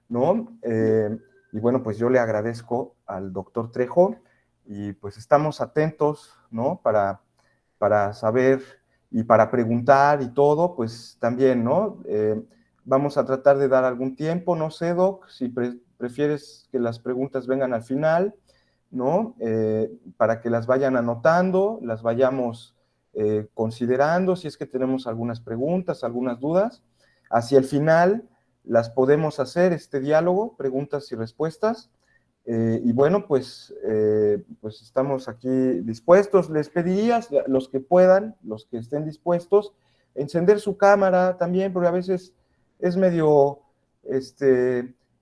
¿no? Y bueno, pues yo le agradezco al doctor Trejo y pues estamos atentos, ¿no? Para saber y para preguntar y todo, pues también, ¿no? Vamos a tratar de dar algún tiempo, no sé, Doc, si prefieres que las preguntas vengan al final, ¿no? Para que las vayan anotando, las vayamos considerando, si es que tenemos algunas preguntas, algunas dudas. Hacia el final las podemos hacer, este diálogo, preguntas y respuestas. Y bueno, pues estamos aquí dispuestos. Les pediría, los que puedan, los que estén dispuestos, encender su cámara también, porque a veces es medio,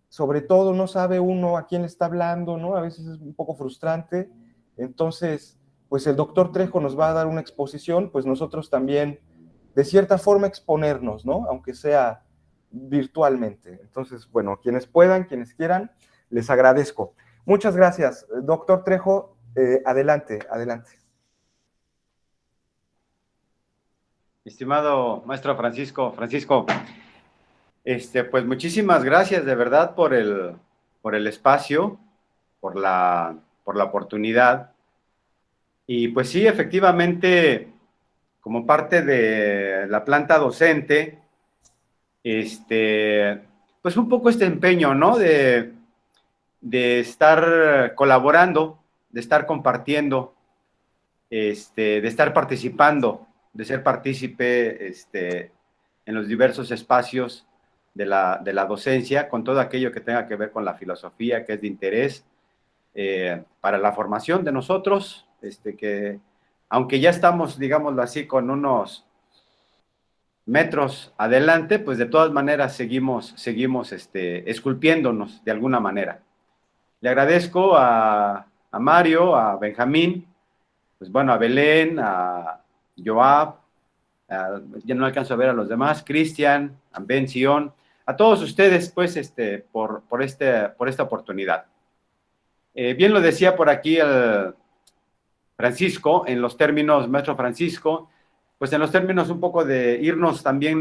sobre todo no sabe uno a quién le está hablando, ¿no? A veces es un poco frustrante. Entonces, pues el doctor Trejo nos va a dar una exposición, pues nosotros también, de cierta forma, exponernos, ¿no? Aunque sea virtualmente. Entonces, bueno, quienes puedan, quienes quieran, les agradezco. Muchas gracias. Doctor Trejo, adelante, adelante. Estimado maestro Francisco, pues muchísimas gracias de verdad por el espacio, por la oportunidad. Y pues sí, efectivamente, como parte de la planta docente, pues un poco este empeño, ¿no? De estar colaborando, de estar compartiendo, de estar participando, de ser partícipe en los diversos espacios de la docencia, con todo aquello que tenga que ver con la filosofía, que es de interés para la formación de nosotros, que aunque ya estamos, digámoslo así, con unos metros adelante, pues de todas maneras seguimos esculpiéndonos de alguna manera. Le agradezco a Mario, a Benjamín, pues bueno, a Belén, a Joab, ya no alcanzo a ver a los demás, Cristian, a Ben Sion, a todos ustedes, pues, por esta oportunidad. Bien lo decía por aquí el Francisco, en los términos, maestro Francisco, pues en los términos un poco de irnos también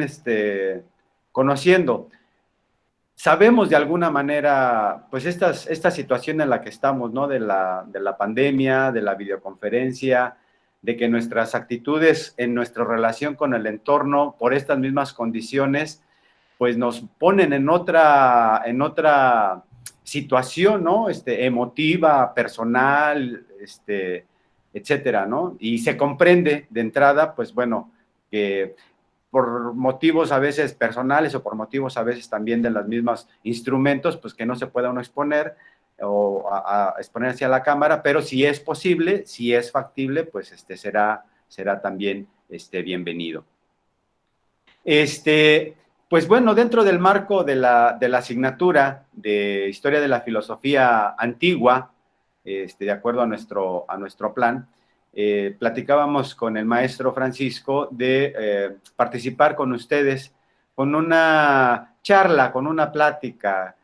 conociendo. Sabemos de alguna manera, pues esta situación en la que estamos, ¿no? De la pandemia, de la videoconferencia, de que nuestras actitudes en nuestra relación con el entorno, por estas mismas condiciones, pues nos ponen en otra situación, ¿no? Emotiva, personal, etcétera, ¿no? Y se comprende de entrada, pues bueno, que por motivos a veces personales o por motivos a veces también de los mismos instrumentos, pues que no se pueda uno exponer o a exponer hacia la cámara, pero si es posible, si es factible, pues será también bienvenido. Pues bueno, dentro del marco de la asignatura de Historia de la Filosofía Antigua, de acuerdo a nuestro plan, platicábamos con el maestro Francisco de participar con ustedes con una charla, con una plática,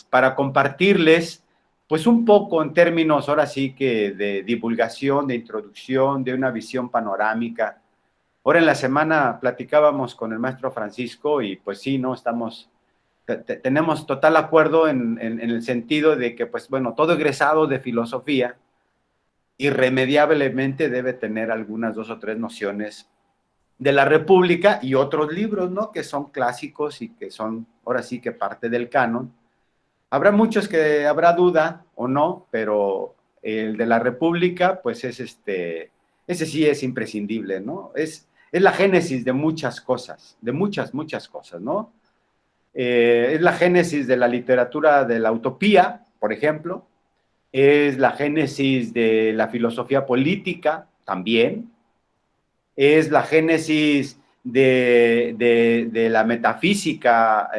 para compartirles, pues un poco en términos ahora sí que de divulgación, de introducción, de una visión panorámica. Ahora en la semana platicábamos con el maestro Francisco y pues sí, ¿no? Tenemos total acuerdo en el sentido de que, pues bueno, todo egresado de filosofía irremediablemente debe tener algunas 2 o 3 nociones de la República y otros libros, ¿no? Que son clásicos y que son ahora sí que parte del canon. Habrá muchos que habrá duda o no, pero el de la República, pues ese sí es imprescindible, ¿no? Es la génesis de muchas cosas, de muchas cosas, ¿no? Es la génesis de la literatura de la utopía, por ejemplo, es la génesis de la filosofía política también, es la génesis de la metafísica,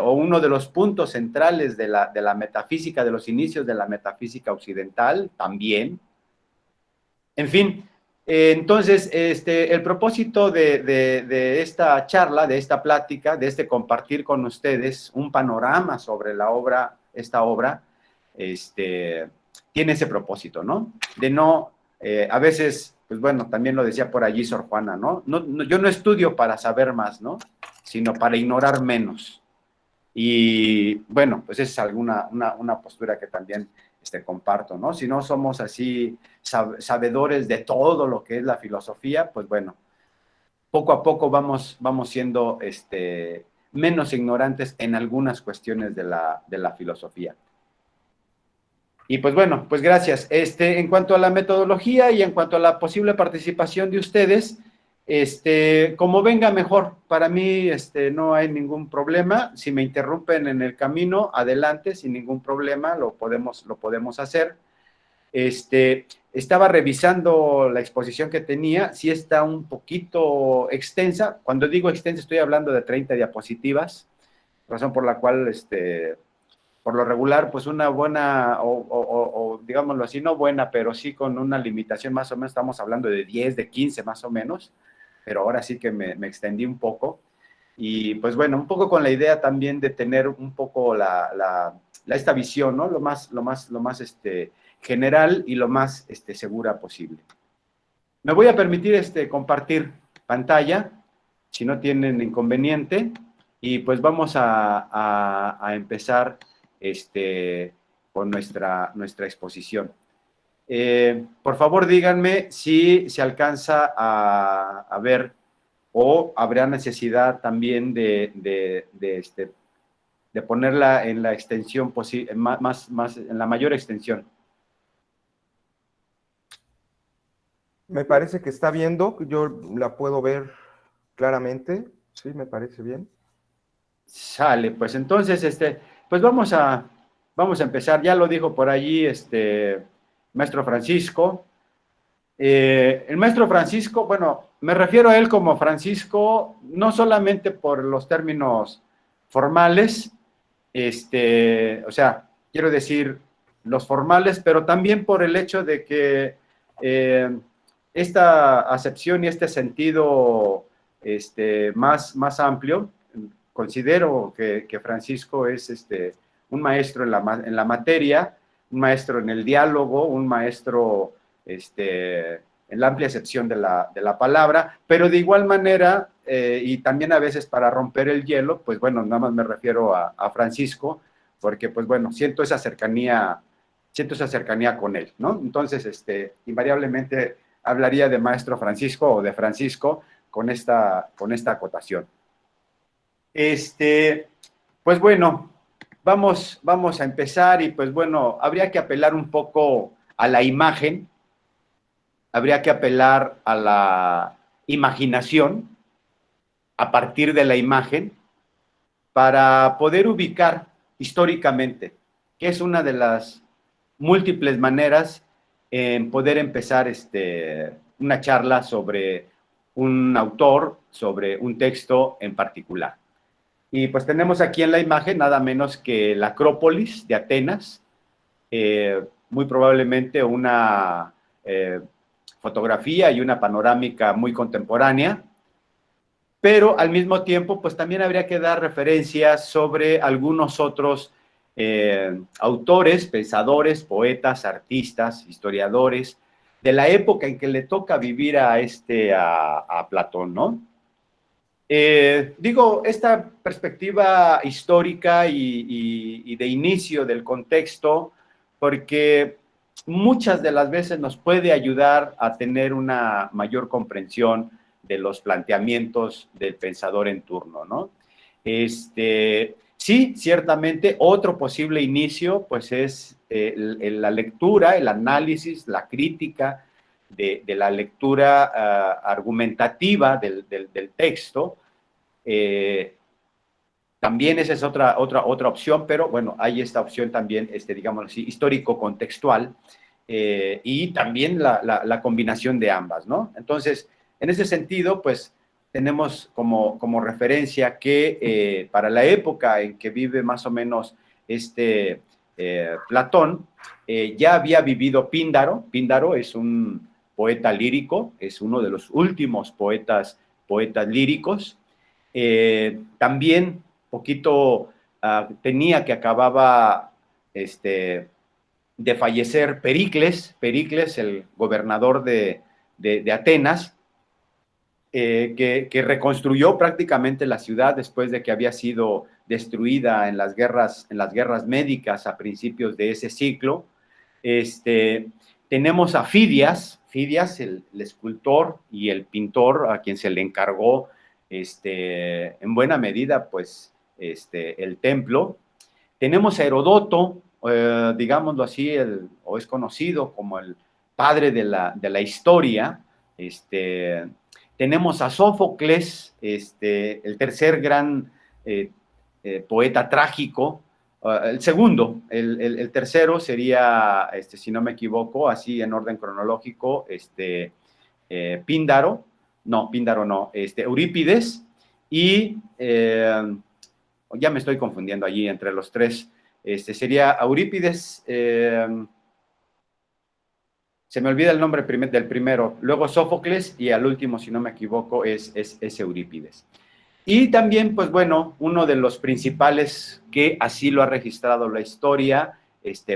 o uno de los puntos centrales de la metafísica, de los inicios de la metafísica occidental también. En fin, entonces, el propósito de esta charla, de esta plática, de compartir con ustedes un panorama sobre la obra, esta obra, tiene ese propósito, ¿no? De no, a veces, pues bueno, también lo decía por allí Sor Juana, ¿no? Yo no estudio para saber más, ¿no? Sino para ignorar menos. Y bueno, pues esa es una postura que también comparto, ¿no? Si no somos así sabedores de todo lo que es la filosofía, pues bueno, poco a poco vamos siendo menos ignorantes en algunas cuestiones de la filosofía. Y pues bueno, pues gracias. En cuanto a la metodología y en cuanto a la posible participación de ustedes, como venga mejor. Para mí, no hay ningún problema. Si me interrumpen en el camino, adelante, sin ningún problema, lo podemos hacer. Estaba revisando la exposición que tenía, sí está un poquito extensa. Cuando digo extensa, estoy hablando de 30 diapositivas, razón por la cual, por lo regular, pues una buena, o digámoslo así, no buena, pero sí con una limitación más o menos, estamos hablando de 10, de 15 más o menos, pero ahora sí que me extendí un poco. Y pues bueno, un poco con la idea también de tener un poco esta visión, ¿no? Lo más general y lo más segura posible. Me voy a permitir compartir pantalla, si no tienen inconveniente, y pues vamos a empezar con nuestra exposición. Por favor, díganme si se alcanza a ver o habrá necesidad también de ponerla en la extensión posible, en la mayor extensión. Me parece que está viendo, yo la puedo ver claramente, sí, me parece bien. Sale, pues entonces, pues vamos a empezar, ya lo dijo por allí, maestro Francisco. El maestro Francisco, bueno, me refiero a él como Francisco, no solamente por los términos formales, o sea, quiero decir los formales, pero también por el hecho de que esta acepción y este sentido más amplio, considero que Francisco es un maestro en la materia, un maestro en el diálogo, un maestro en la amplia acepción de la palabra, pero de igual manera, y también a veces para romper el hielo, pues bueno, nada más me refiero a Francisco, porque pues bueno, siento esa cercanía con él, ¿no? Entonces, invariablemente hablaría de maestro Francisco o de Francisco con esta acotación. Pues bueno, vamos a empezar y pues bueno, habría que apelar un poco a la imagen, habría que apelar a la imaginación a partir de la imagen para poder ubicar históricamente, que es una de las múltiples maneras en poder empezar una charla sobre un autor, sobre un texto en particular. Y pues tenemos aquí en la imagen nada menos que la Acrópolis de Atenas, muy probablemente una fotografía y una panorámica muy contemporánea, pero al mismo tiempo pues también habría que dar referencias sobre algunos otros autores, pensadores, poetas, artistas, historiadores, de la época en que le toca vivir a Platón, ¿no? Digo, esta perspectiva histórica y de inicio del contexto, porque muchas de las veces nos puede ayudar a tener una mayor comprensión de los planteamientos del pensador en turno, ¿no? Sí, ciertamente, otro posible inicio, pues es la lectura, el análisis, la crítica de la lectura argumentativa del texto. También esa es otra opción, pero bueno, hay esta opción también, digamos así, histórico-contextual, y también la combinación de ambas, ¿no? Entonces, en ese sentido, pues, tenemos como referencia que para la época en que vive más o menos Platón, ya había vivido Píndaro. Píndaro es un poeta lírico, es uno de los últimos poetas líricos. También poquito tenía que acababa de fallecer Pericles, el gobernador de Atenas, que reconstruyó prácticamente la ciudad después de que había sido destruida en las guerras médicas a principios de ese siglo. Tenemos a Fidias, el escultor y el pintor a quien se le encargó en buena medida pues el templo. Tenemos a Herodoto, digámoslo así, o es conocido como el padre de la historia. Tenemos a Sófocles, el tercer gran poeta trágico. El segundo, el tercero sería, si no me equivoco, así en orden cronológico, Píndaro no, Eurípides, y ya me estoy confundiendo allí entre los tres. Sería Eurípides, se me olvida el nombre del primero, luego Sófocles, y al último, si no me equivoco, es Eurípides. Y también, pues bueno, uno de los principales que así lo ha registrado la historia,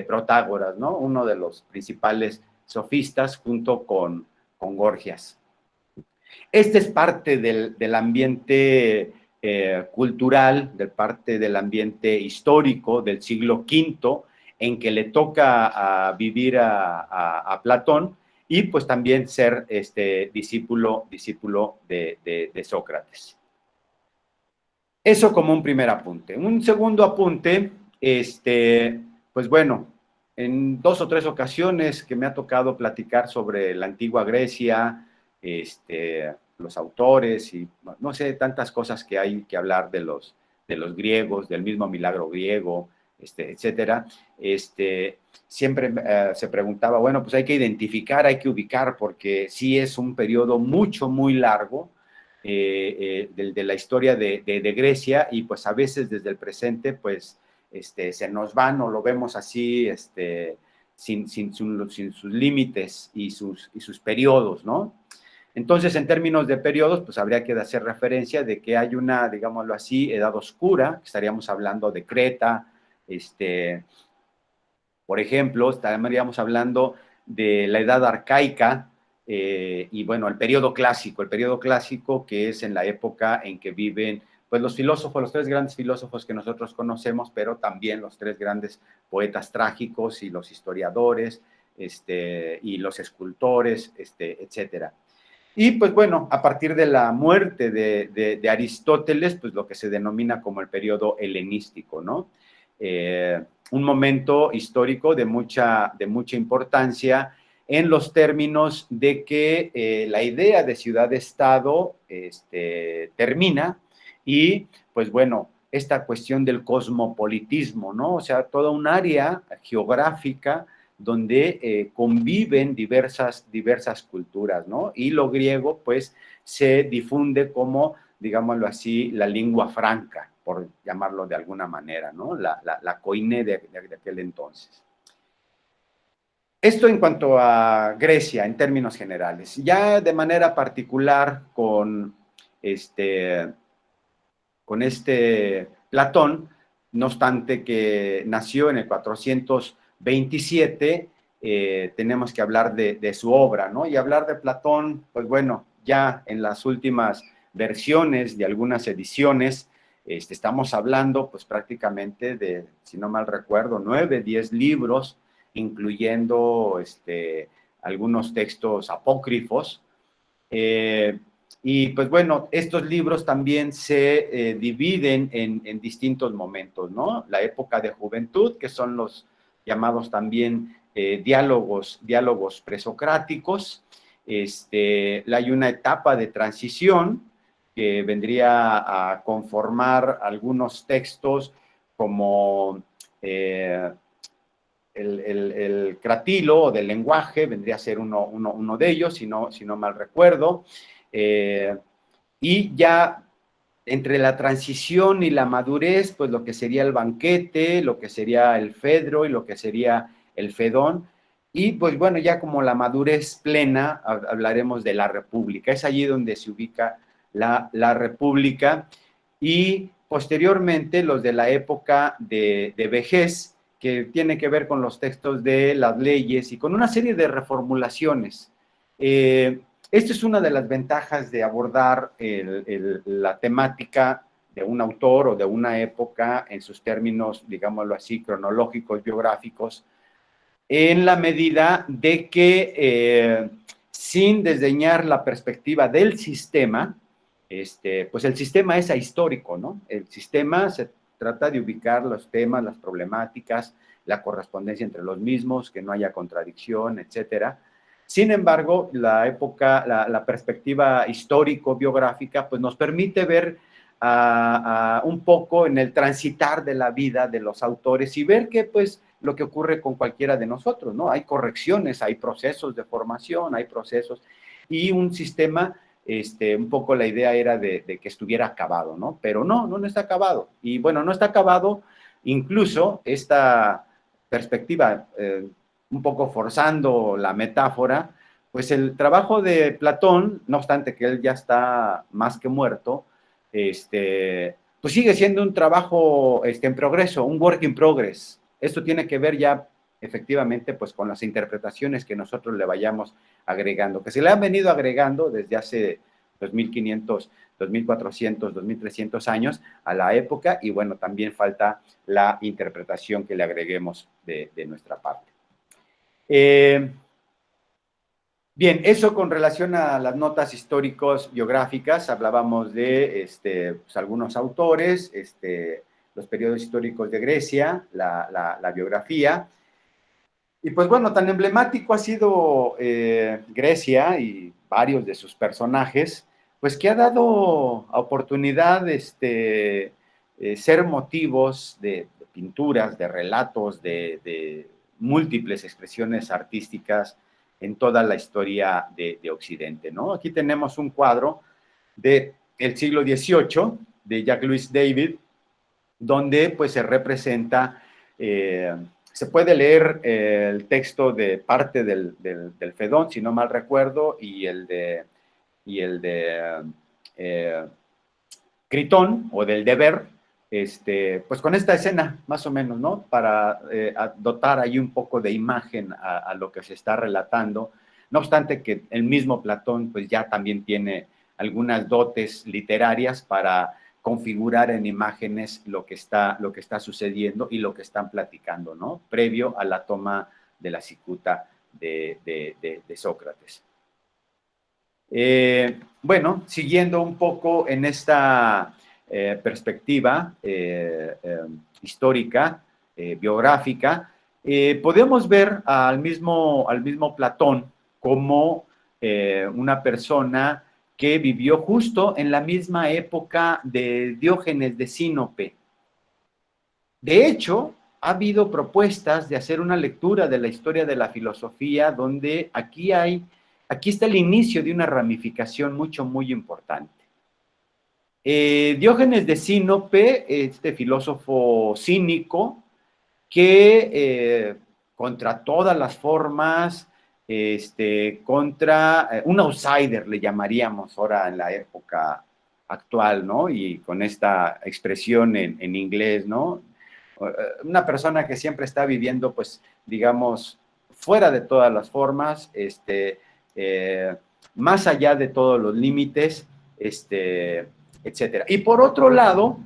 Protágoras, ¿no? Uno de los principales sofistas junto con Gorgias. Este es parte del ambiente cultural, parte del ambiente histórico del siglo V, en que le toca vivir a Platón, y pues también ser discípulo de Sócrates. Eso como un primer apunte. Un segundo apunte, pues bueno, en 2 o 3 ocasiones que me ha tocado platicar sobre la antigua Grecia, los autores y no sé, tantas cosas que hay que hablar de los griegos, del mismo milagro griego, etcétera. Siempre se preguntaba, bueno, pues hay que identificar, hay que ubicar, porque sí es un periodo muy largo, de la historia de Grecia, y pues a veces desde el presente pues se nos van o lo vemos así sin sus límites y sus periodos, ¿no? Entonces, en términos de periodos, pues habría que hacer referencia de que hay una, digámoslo así, edad oscura, estaríamos hablando de Creta, por ejemplo, estaríamos hablando de la edad arcaica, y bueno, el periodo clásico que es en la época en que viven pues los filósofos, los 3 grandes filósofos que nosotros conocemos, pero también los 3 grandes poetas trágicos y los historiadores, y los escultores, etcétera. Y pues bueno, a partir de la muerte de Aristóteles, pues lo que se denomina como el periodo helenístico, ¿no? Un momento histórico de mucha importancia, en los términos de que la idea de ciudad-estado termina, y pues bueno, esta cuestión del cosmopolitismo, ¿no? O sea, toda un área geográfica donde conviven diversas culturas, ¿no? Y lo griego, pues, se difunde como, digámoslo así, la lengua franca, por llamarlo de alguna manera, ¿no? La koiné de aquel entonces. Esto en cuanto a Grecia, en términos generales. Ya de manera particular con Platón, no obstante que nació en el 427, tenemos que hablar de su obra, ¿no? Y hablar de Platón, pues bueno, ya en las últimas versiones de algunas ediciones, estamos hablando pues prácticamente de, si no mal recuerdo, 9, 10 libros, incluyendo algunos textos apócrifos, y pues bueno, estos libros también se dividen en distintos momentos, ¿no? La época de juventud, que son los llamados también diálogos presocráticos. Hay una etapa de transición que vendría a conformar algunos textos como el cratilo o del lenguaje, vendría a ser uno de ellos, si no mal recuerdo. Y ya entre la transición y la madurez, pues lo que sería el banquete, lo que sería el Fedro y lo que sería el Fedón. Y pues bueno, ya como la madurez plena, hablaremos de la República. Es allí donde se ubica la República. Y posteriormente los de la época de vejez, que tiene que ver con los textos de las leyes y con una serie de reformulaciones. Esta es una de las ventajas de abordar la temática un autor o de una época en sus términos, digámoslo así, cronológicos, biográficos, en la medida de que sin desdeñar la perspectiva del sistema, pues el sistema es ahistórico, ¿no? El sistema se trata de ubicar los temas, las problemáticas, la correspondencia entre los mismos, que no haya contradicción, etcétera. Sin embargo, la perspectiva histórico-biográfica, pues nos permite ver un poco en el transitar de la vida de los autores y ver que, pues, lo que ocurre con cualquiera de nosotros, ¿no? Hay correcciones, hay procesos de formación, hay procesos, y un sistema, un poco la idea era de que estuviera acabado, ¿no? Pero no está acabado. Y bueno, no está acabado, incluso esta perspectiva, un poco forzando la metáfora, pues el trabajo de Platón, no obstante que él ya está más que muerto, pues sigue siendo un trabajo en progreso, un work in progress. Esto tiene que ver ya efectivamente pues con las interpretaciones que nosotros le vayamos agregando, que se le han venido agregando desde hace 2500, 2400, 2300 años a la época, y bueno, también falta la interpretación que le agreguemos de nuestra parte. Bien, eso con relación a las notas históricos biográficas, hablábamos de pues, algunos autores, los periodos históricos de Grecia, la biografía. Y pues bueno, tan emblemático ha sido Grecia y varios de sus personajes, pues que ha dado oportunidad ser motivos de pinturas, de relatos, de múltiples expresiones artísticas en toda la historia de Occidente, ¿no? Aquí tenemos un cuadro del siglo XVIII, de Jacques-Louis David, donde pues se representa, se puede leer el texto de parte del Fedón, si no mal recuerdo, y el de Critón, o del Deber, pues con esta escena, más o menos, ¿no? Para dotar ahí un poco de imagen a lo que se está relatando. No obstante que el mismo Platón, pues ya también tiene algunas dotes literarias para configurar en imágenes lo que está sucediendo y lo que están platicando, ¿no? Previo a la toma de la cicuta de Sócrates. Bueno, siguiendo un poco en esta perspectiva histórica, biográfica, podemos ver al mismo Platón como una persona que vivió justo en la misma época de Diógenes de Sinope. De hecho, ha habido propuestas de hacer una lectura de la historia de la filosofía donde aquí está el inicio de una ramificación muy importante. Diógenes de Sinope, este filósofo cínico, que contra todas las formas, contra un outsider, le llamaríamos ahora en la época actual, ¿no? Y con esta expresión en inglés, ¿no? Una persona que siempre está viviendo, pues, digamos, fuera de todas las formas, más allá de todos los límites, etcétera. Y por otro lado,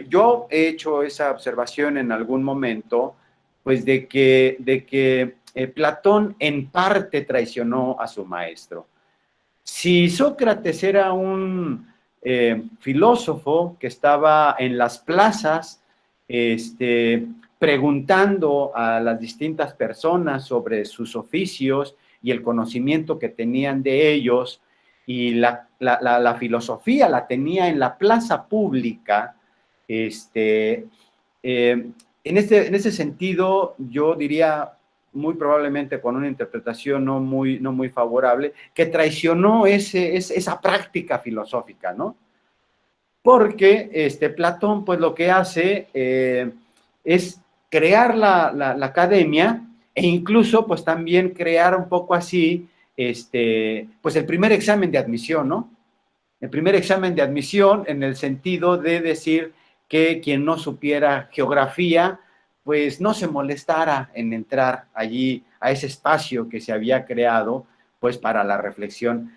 yo he hecho esa observación en algún momento, pues de que Platón en parte traicionó a su maestro. Si Sócrates era un filósofo que estaba en las plazas, preguntando a las distintas personas sobre sus oficios y el conocimiento que tenían de ellos, y la filosofía la tenía en la plaza pública, en ese sentido, yo diría, muy probablemente con una interpretación no muy favorable, que traicionó esa práctica filosófica, ¿no? Porque Platón, pues lo que hace es crear la academia, e incluso, pues también crear un poco así, pues el primer examen de admisión, ¿no? El primer examen de admisión en el sentido de decir que quien no supiera geografía, pues no se molestara en entrar allí a ese espacio que se había creado, pues para la reflexión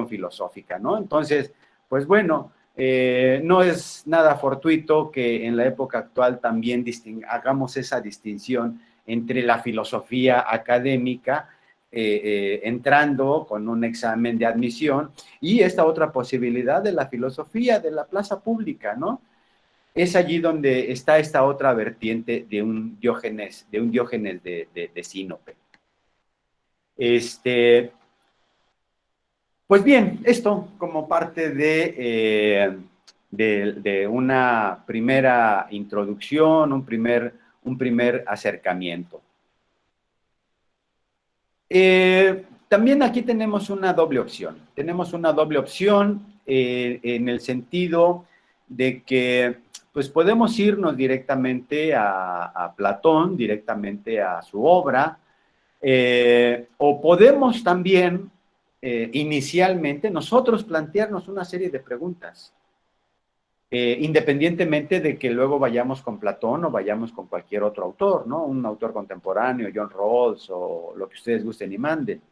filosófica, ¿no? Entonces, pues bueno, no es nada fortuito que en la época actual también hagamos esa distinción entre la filosofía académica, entrando con un examen de admisión, y esta otra posibilidad de la filosofía de la plaza pública, ¿no? Es allí donde está esta otra vertiente de un Diógenes de Sinope. Pues bien, esto como parte de una primera introducción, un primer acercamiento. También aquí tenemos una doble opción. Tenemos una doble opción en el sentido de que pues podemos irnos directamente a Platón, directamente a su obra, o podemos también inicialmente nosotros plantearnos una serie de preguntas, independientemente de que luego vayamos con Platón o vayamos con cualquier otro autor, ¿no? Un autor contemporáneo, John Rawls o lo que ustedes gusten y manden.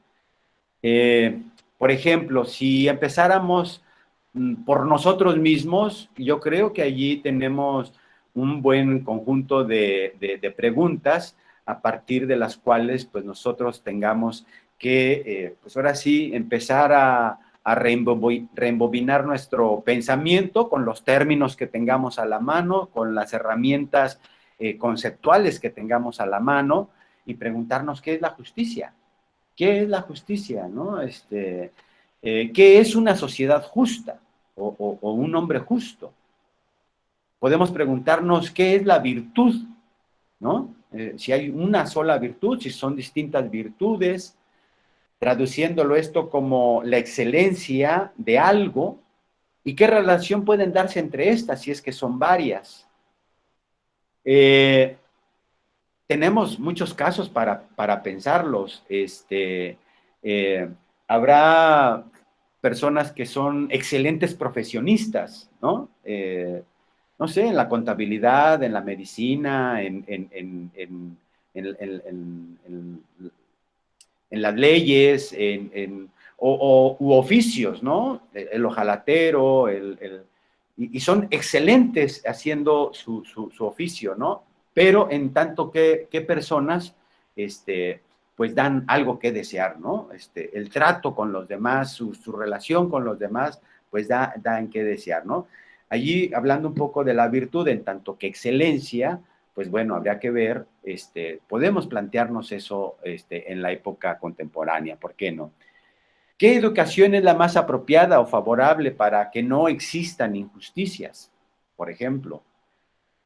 Por ejemplo, si empezáramos por nosotros mismos, yo creo que allí tenemos un buen conjunto de preguntas a partir de las cuales pues nosotros tengamos que, pues ahora sí, empezar a reembobinar nuestro pensamiento con los términos que tengamos a la mano, con las herramientas conceptuales que tengamos a la mano, y preguntarnos qué es la justicia. ¿Qué es la justicia? ¿No? ¿Qué es una sociedad justa o un hombre justo? Podemos preguntarnos qué es la virtud, ¿no? Si hay una sola virtud, si son distintas virtudes, traduciéndolo esto como la excelencia de algo, y qué relación pueden darse entre estas, si es que son varias. Tenemos muchos casos para pensarlos. Habrá personas que son excelentes profesionistas, ¿no? No sé, en la contabilidad, en la medicina, en las leyes, u oficios, ¿no? El hojalatero, y son excelentes haciendo su oficio, ¿no? Pero en tanto que personas, pues dan algo que desear, ¿no? El trato con los demás, su relación con los demás, pues da en qué desear, ¿no? Allí, hablando un poco de la virtud, en tanto que excelencia, pues bueno, habría que ver, podemos plantearnos eso en la época contemporánea, ¿por qué no? ¿Qué educación es la más apropiada o favorable para que no existan injusticias? Por ejemplo,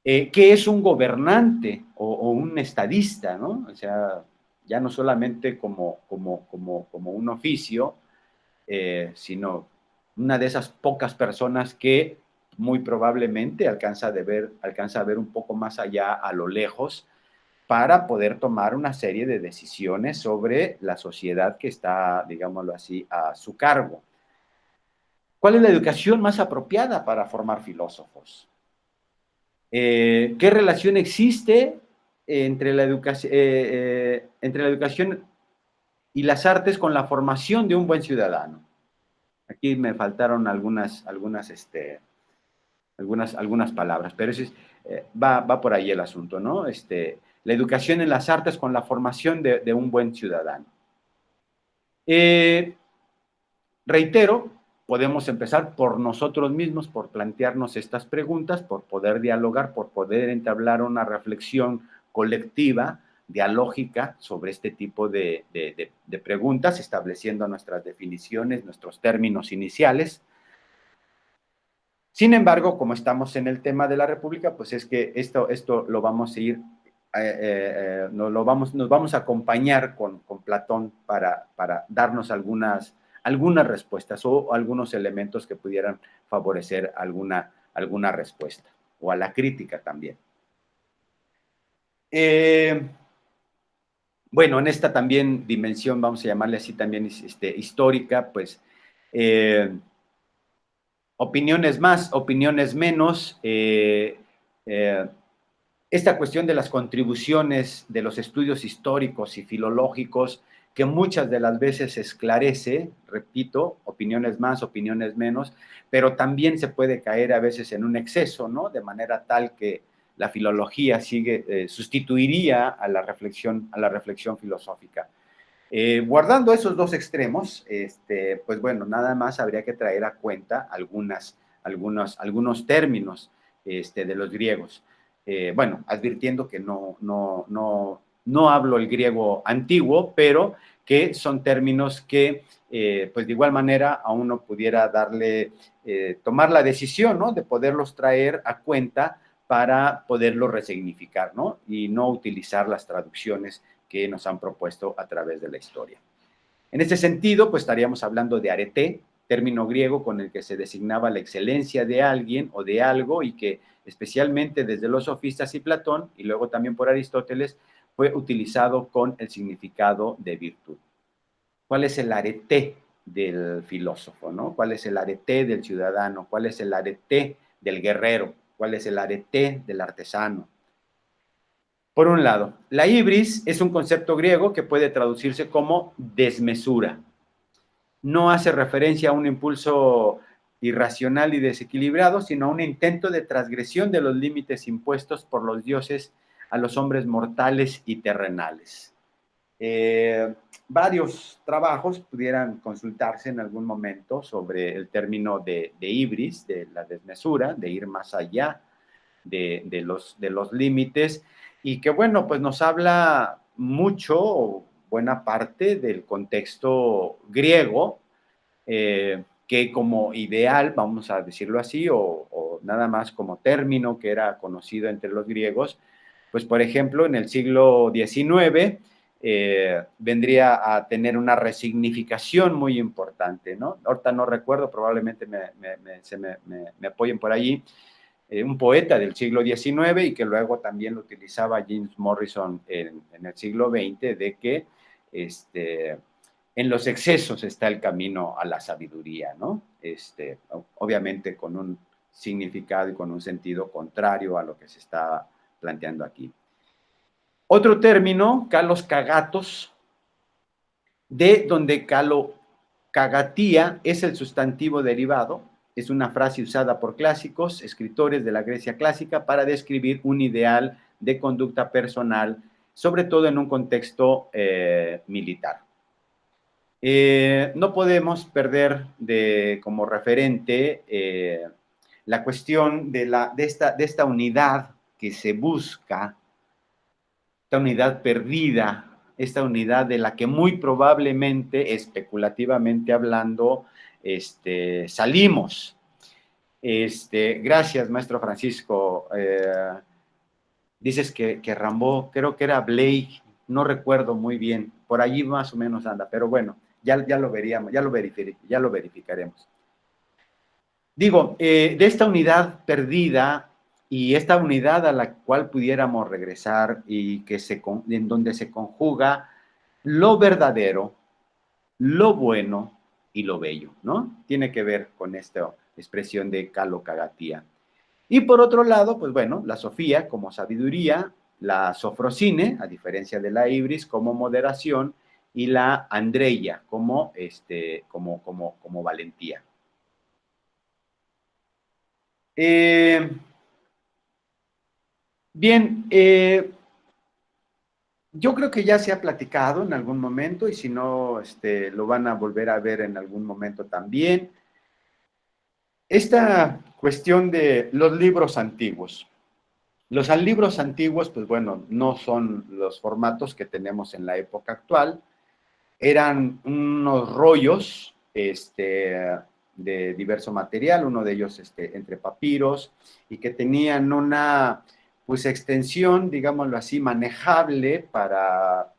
¿qué es un gobernante o un estadista, ¿no? O sea, ya no solamente como un oficio, sino una de esas pocas personas que muy probablemente alcanza a ver un poco más allá a lo lejos para poder tomar una serie de decisiones sobre la sociedad que está, digámoslo así, a su cargo. ¿Cuál es la educación más apropiada para formar filósofos? ¿Qué relación existe entre la educación y las artes con la formación de un buen ciudadano? Aquí me faltaron algunas palabras, pero va por ahí el asunto, ¿no? La educación en las artes con la formación de un buen ciudadano. Reitero, podemos empezar por nosotros mismos, por plantearnos estas preguntas, por poder dialogar, por poder entablar una reflexión colectiva, dialógica, sobre este tipo de preguntas, estableciendo nuestras definiciones, nuestros términos iniciales. Sin embargo, como estamos en el tema de la República, pues es que esto lo vamos a ir, nos vamos a acompañar con Platón para darnos algunas respuestas o algunos elementos que pudieran favorecer alguna respuesta, o a la crítica también. Bueno, en esta también dimensión, vamos a llamarle así también histórica, pues opiniones más, opiniones menos. Esta cuestión de las contribuciones de los estudios históricos y filológicos que muchas de las veces esclarece, repito, opiniones más, opiniones menos, pero también se puede caer a veces en un exceso, ¿no? De manera tal que la filología sustituiría a la reflexión filosófica. Guardando esos dos extremos, pues bueno, nada más habría que traer a cuenta algunos términos de los griegos. Bueno, advirtiendo que no hablo el griego antiguo, pero que son términos que, pues de igual manera, a uno pudiera tomar la decisión, ¿no? De poderlos traer a cuenta para poderlos resignificar, ¿no? Y no utilizar las traducciones que nos han propuesto a través de la historia. En este sentido, pues estaríamos hablando de arete, término griego con el que se designaba la excelencia de alguien o de algo y que especialmente desde los sofistas y Platón y luego también por Aristóteles fue utilizado con el significado de virtud. ¿Cuál es el arete del filósofo, ¿no? ¿Cuál es el arete del ciudadano? ¿Cuál es el arete del guerrero? ¿Cuál es el arete del artesano? Por un lado, la ibris es un concepto griego que puede traducirse como desmesura. No hace referencia a un impulso irracional y desequilibrado, sino a un intento de transgresión de los límites impuestos por los dioses a los hombres mortales y terrenales. Varios trabajos pudieran consultarse en algún momento sobre el término de ibris, de la desmesura, de ir más allá de los límites, y que bueno, pues nos habla mucho, o buena parte del contexto griego, que como ideal, vamos a decirlo así, o nada más como término que era conocido entre los griegos, pues por ejemplo, en el siglo XIX vendría a tener una resignificación muy importante, ¿no? Ahorita no recuerdo, probablemente me apoyen por allí, un poeta del siglo XIX y que luego también lo utilizaba James Morrison en el siglo XX, de que en los excesos está el camino a la sabiduría, ¿no? Obviamente con un significado y con un sentido contrario a lo que se está planteando aquí. Otro término, kalos kagatos, de donde kagatia es el sustantivo derivado, es una frase usada por clásicos, escritores de la Grecia clásica, para describir un ideal de conducta personal, sobre todo en un contexto militar. No podemos perder como referente la cuestión de esta unidad que se busca, esta unidad perdida, esta unidad de la que muy probablemente, especulativamente hablando, salimos. Gracias, maestro Francisco. Dices que Rimbaud, creo que era Blake, no recuerdo muy bien, por allí más o menos anda, pero bueno, ya lo veríamos, ya lo verificaremos. Digo, de esta unidad perdida y esta unidad a la cual pudiéramos regresar y en donde se conjuga lo verdadero, lo bueno y lo bello, ¿no? Tiene que ver con esta expresión de kalo-kagatia. Y por otro lado, pues bueno, la sofía como sabiduría, la sofrosine, a diferencia de la ibris, como moderación, y la andreia como valentía. Bien, yo creo que ya se ha platicado en algún momento, y si no, lo van a volver a ver en algún momento también. Esta cuestión de los libros antiguos. Los libros antiguos, pues bueno, no son los formatos que tenemos en la época actual. Eran unos rollos de diverso material, uno de ellos entre papiros, y que tenían una pues extensión, digámoslo así, manejable para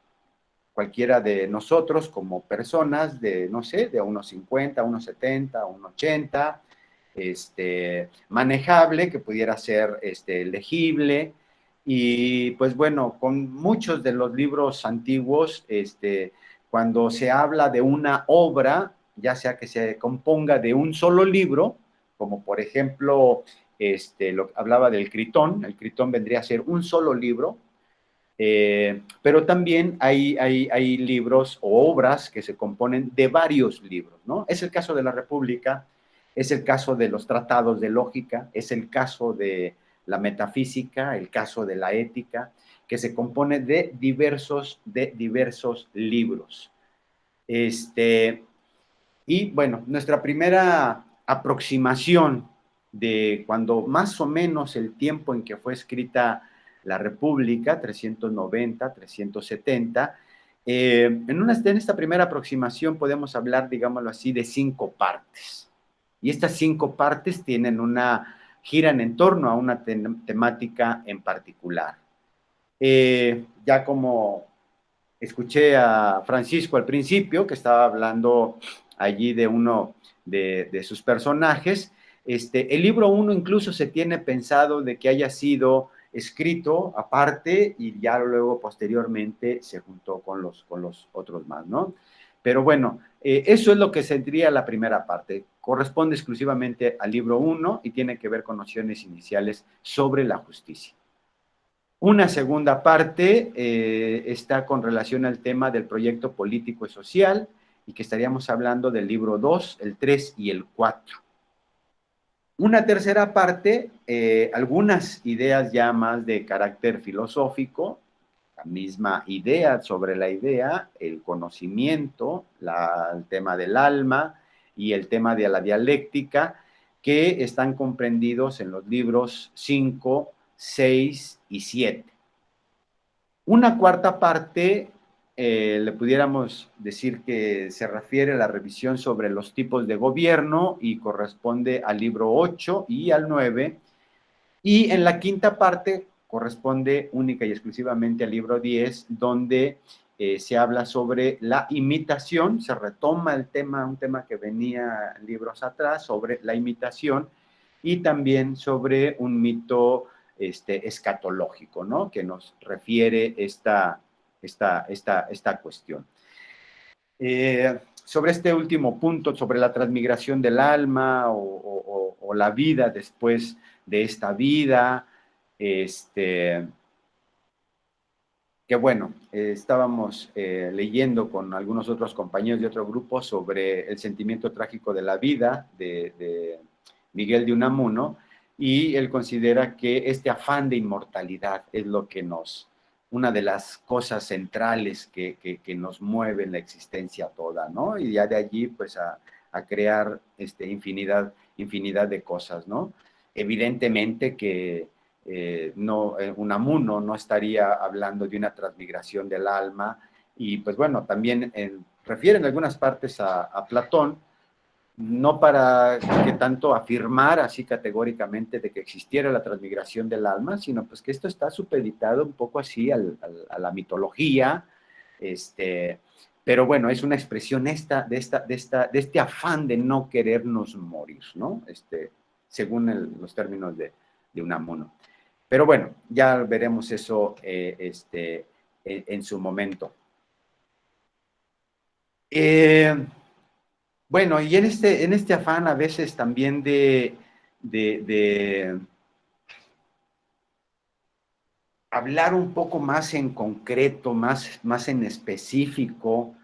cualquiera de nosotros como personas de, no sé, de unos 50, unos 70, unos 80, manejable, que pudiera ser legible, y pues bueno, con muchos de los libros antiguos, cuando se habla de una obra, ya sea que se componga de un solo libro, como por ejemplo, hablaba del Critón, el Critón vendría a ser un solo libro, Pero también hay libros o obras que se componen de varios libros, ¿no? Es el caso de la República, es el caso de los tratados de lógica, es el caso de la metafísica, el caso de la ética, que se compone de diversos libros. Y bueno, nuestra primera aproximación de cuando más o menos el tiempo en que fue escrita la República, 390, 370, en esta primera aproximación podemos hablar, digámoslo así, de 5 partes. Y estas 5 partes giran en torno a una temática en particular. Ya como escuché a Francisco al principio, que estaba hablando allí de uno de sus personajes. El libro 1 incluso se tiene pensado de que haya sido escrito aparte y ya luego posteriormente se juntó con los otros más, ¿no? Pero bueno, eso es lo que sería la primera parte. Corresponde exclusivamente al libro 1 y tiene que ver con nociones iniciales sobre la justicia. Una segunda parte está con relación al tema del proyecto político y social, y que estaríamos hablando del libro 2, el 3 y el 4. Una tercera parte, algunas ideas ya más de carácter filosófico, la misma idea sobre la idea, el conocimiento, el tema del alma y el tema de la dialéctica, que están comprendidos en los libros 5, 6 y 7. Una cuarta parte, le pudiéramos decir que se refiere a la revisión sobre los tipos de gobierno y corresponde al libro 8 y al 9. Y en la quinta parte corresponde única y exclusivamente al libro 10, donde se habla sobre la imitación, se retoma el tema, un tema que venía libros atrás, sobre la imitación, y también sobre un mito escatológico, ¿no? Que nos refiere esta cuestión. Sobre este último punto, sobre la transmigración del alma o la vida después de esta vida, que bueno, estábamos leyendo con algunos otros compañeros de otro grupo sobre el sentimiento trágico de la vida de Miguel de Unamuno, y él considera que este afán de inmortalidad es lo que una de las cosas centrales que nos mueve en la existencia toda, ¿no? Y ya de allí, pues, a crear infinidad de cosas, ¿no? Evidentemente que Unamuno no estaría hablando de una transmigración del alma, y pues bueno, también refiere en algunas partes a Platón, no para que tanto afirmar así categóricamente de que existiera la transmigración del alma, sino pues que esto está supeditado un poco así a la mitología, pero bueno, es una expresión de este afán de no querernos morir, ¿no? Según los términos de Unamuno. Pero bueno, ya veremos eso en su momento. Bueno, y en este afán a veces también de hablar un poco más en concreto, más en específico,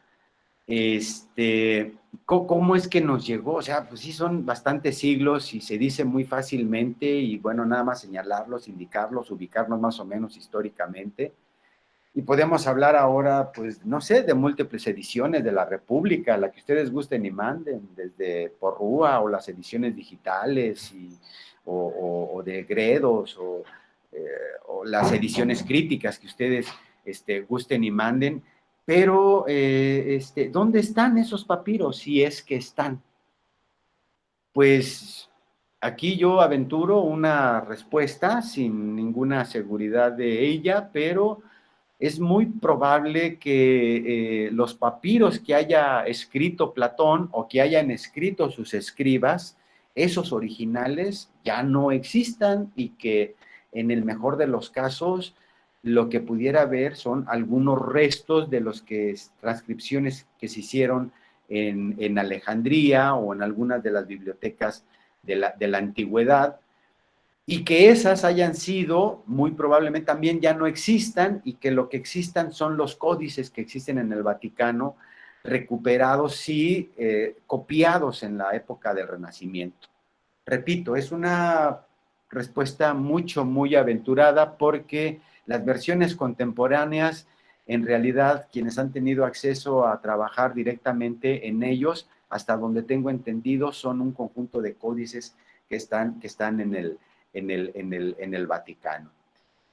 ¿cómo es que nos llegó? O sea, pues sí son bastantes siglos y se dice muy fácilmente, y bueno, nada más señalarlos, indicarlos, ubicarnos más o menos históricamente. Y podemos hablar ahora, pues, no sé, de múltiples ediciones de la República, la que ustedes gusten y manden, desde Porrúa o las ediciones digitales, o de Gredos, o las ediciones críticas que ustedes gusten y manden. Pero, ¿dónde están esos papiros? Si es que están. Pues aquí yo aventuro una respuesta sin ninguna seguridad de ella, pero es muy probable que los papiros que haya escrito Platón o que hayan escrito sus escribas, esos originales ya no existan, y que en el mejor de los casos lo que pudiera haber son algunos restos de transcripciones que se hicieron en Alejandría o en algunas de las bibliotecas de la antigüedad, y que esas hayan sido, muy probablemente también ya no existan, y que lo que existan son los códices que existen en el Vaticano, recuperados y copiados en la época del Renacimiento. Repito, es una respuesta muy aventurada, porque las versiones contemporáneas, en realidad, quienes han tenido acceso a trabajar directamente en ellos, hasta donde tengo entendido, son un conjunto de códices que están en el Vaticano.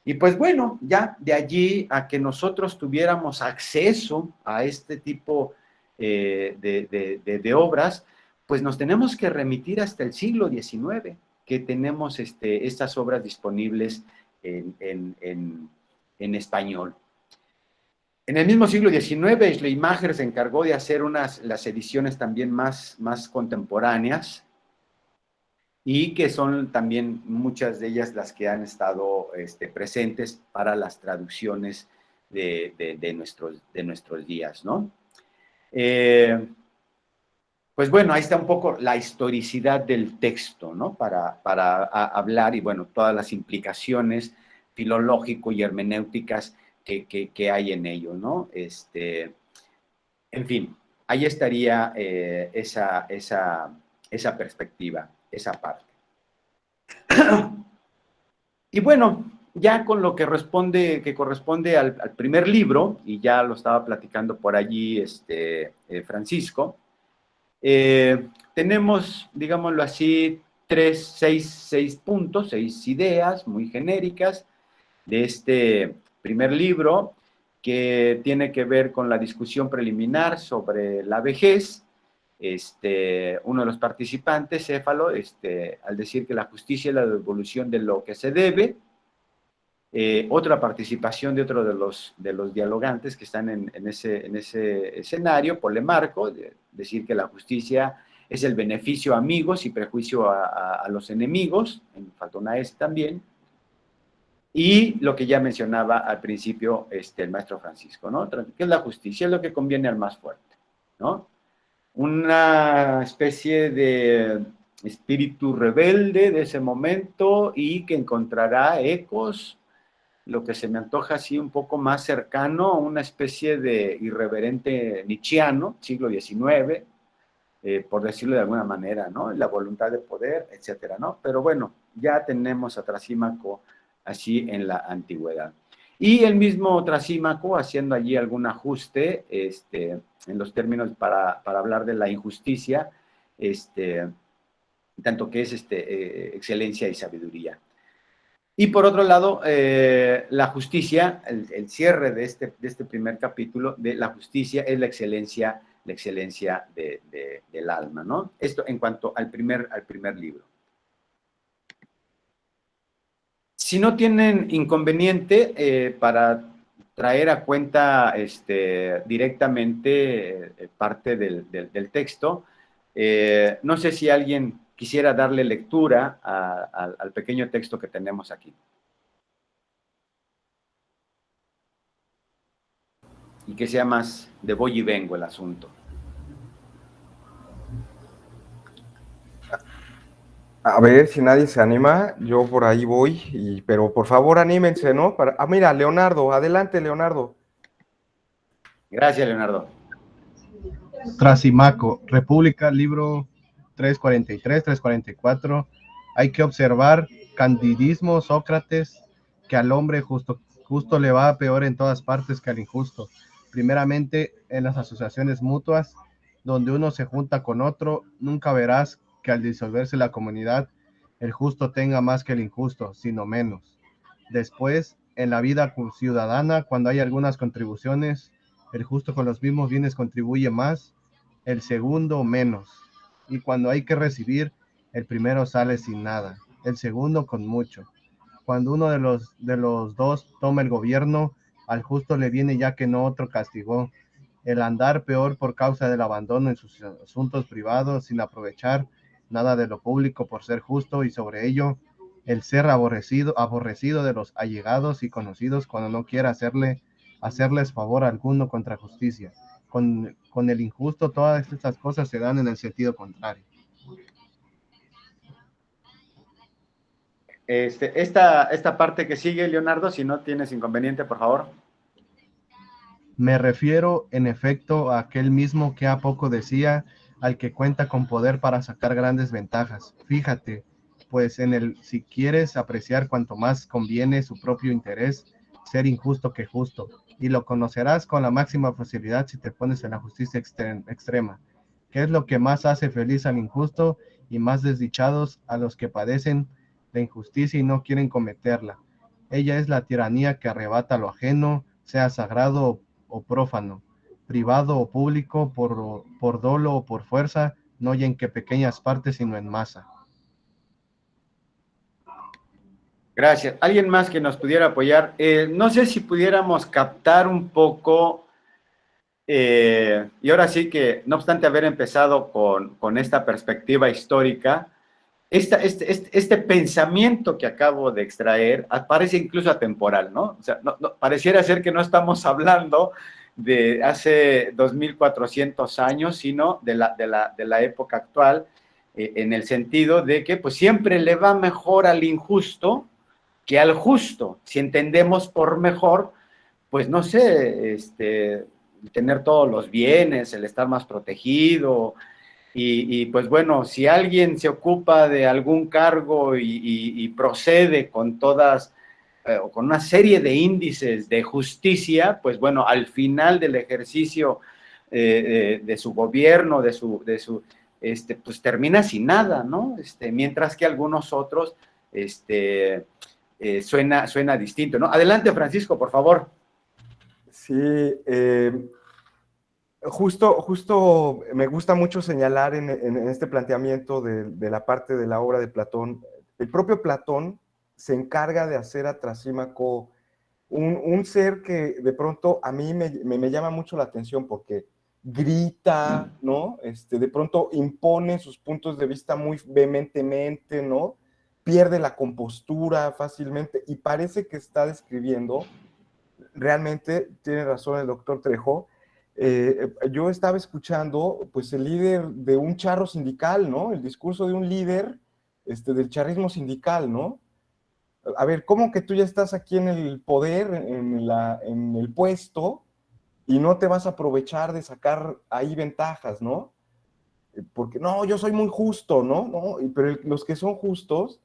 Y pues bueno, ya de allí a que nosotros tuviéramos acceso a este tipo de obras, pues nos tenemos que remitir hasta el siglo XIX, que tenemos estas obras disponibles en español. En el mismo siglo XIX, Schleiermacher se encargó de hacer las ediciones también más contemporáneas, y que son también muchas de ellas las que han estado presentes para las traducciones de nuestros días, ¿no? Pues bueno, ahí está un poco la historicidad del texto, ¿no? Para hablar, y bueno, todas las implicaciones filológico y hermenéuticas que hay en ello, ¿no? En fin, ahí estaría esa perspectiva, esa parte. Y bueno, ya con lo que corresponde al primer libro, y ya lo estaba platicando por allí Francisco, tenemos, digámoslo así, seis puntos, 6 ideas muy genéricas de este primer libro, que tiene que ver con la discusión preliminar sobre la vejez. Uno de los participantes, Céfalo, al decir que la justicia es la devolución de lo que se debe. Otra participación de otro de los dialogantes que están en ese escenario, Polemarco, decir que la justicia es el beneficio a amigos y prejuicio a los enemigos, falta una S también. Y lo que ya mencionaba al principio el maestro Francisco, ¿no? ¿Qué es la justicia? Es lo que conviene al más fuerte, ¿no? Una especie de espíritu rebelde de ese momento, y que encontrará ecos, lo que se me antoja así un poco más cercano a una especie de irreverente nietzscheano, siglo XIX, por decirlo de alguna manera, ¿no? La voluntad de poder, etcétera, ¿no? Pero bueno, ya tenemos a Trasímaco así en la antigüedad. Y el mismo Trasímaco haciendo allí algún ajuste en los términos para hablar de la injusticia, tanto que es excelencia y sabiduría. Y por otro lado, la justicia, el cierre de este primer capítulo, de la justicia es la excelencia del alma, ¿no? Esto en cuanto al primer libro. Si no tienen inconveniente para traer a cuenta directamente parte del texto, no sé si alguien quisiera darle lectura al pequeño texto que tenemos aquí. Y que sea más de voy y vengo el asunto. A ver si nadie se anima, yo por ahí voy, pero por favor anímense, ¿no? mira, Leonardo, adelante, Leonardo. Gracias, Leonardo. Trasimaco, República, libro 343, 344. Hay que observar candidismo, Sócrates, que al hombre justo le va peor en todas partes que al injusto. Primeramente, en las asociaciones mutuas, donde uno se junta con otro, nunca verás que al disolverse la comunidad, el justo tenga más que el injusto, sino menos. Después, en la vida ciudadana, cuando hay algunas contribuciones, el justo con los mismos bienes contribuye más, el segundo menos. Y cuando hay que recibir, el primero sale sin nada, el segundo con mucho. Cuando uno de los dos toma el gobierno, al justo le viene ya que no otro castigó. El andar peor por causa del abandono en sus asuntos privados, sin aprovechar nada de lo público por ser justo, y sobre ello el ser aborrecido de los allegados y conocidos cuando no quiera hacerles favor alguno contra justicia. Con el injusto todas estas cosas se dan en el sentido contrario. Esta parte que sigue, Leonardo, si no tienes inconveniente, por favor. Me refiero, en efecto, a aquel mismo que a poco decía, al que cuenta con poder para sacar grandes ventajas. Fíjate, pues si quieres apreciar cuanto más conviene su propio interés, ser injusto que justo, y lo conocerás con la máxima facilidad si te pones en la justicia extrema, que es lo que más hace feliz al injusto y más desdichados a los que padecen la injusticia y no quieren cometerla. Ella es la tiranía que arrebata lo ajeno, sea sagrado o prófano, privado o público, por dolo o por fuerza, no y en que pequeñas partes, sino en masa. Gracias. ¿Alguien más que nos pudiera apoyar? No sé si pudiéramos captar un poco, y ahora sí que, no obstante haber empezado con esta perspectiva histórica, este pensamiento que acabo de extraer parece incluso atemporal, ¿no? O sea, pareciera ser que no estamos hablando de hace 2400 años, sino de la época actual, en el sentido de que pues siempre le va mejor al injusto que al justo. Si entendemos por mejor, pues no sé, tener todos los bienes, el estar más protegido, y pues bueno, si alguien se ocupa de algún cargo y procede con todas, o con una serie de índices de justicia, pues bueno, al final del ejercicio de su gobierno, pues termina sin nada, ¿no? Mientras que algunos otros, suena distinto, ¿no? Adelante, Francisco, por favor. Sí, justo me gusta mucho señalar en este planteamiento de la parte de la obra de Platón. El propio Platón se encarga de hacer a Trasímaco un ser que de pronto a mí me llama mucho la atención porque grita, ¿no? De pronto impone sus puntos de vista muy vehementemente, ¿no? Pierde la compostura fácilmente y parece que está describiendo, realmente tiene razón el doctor Trejo. Yo estaba escuchando pues el líder de un charro sindical, ¿no? El discurso de un líder del charrismo sindical, ¿no? A ver, ¿cómo que tú ya estás aquí en el poder, en el puesto, y no te vas a aprovechar de sacar ahí ventajas, ¿no? Porque no, yo soy muy justo, ¿no? Pero los que son justos,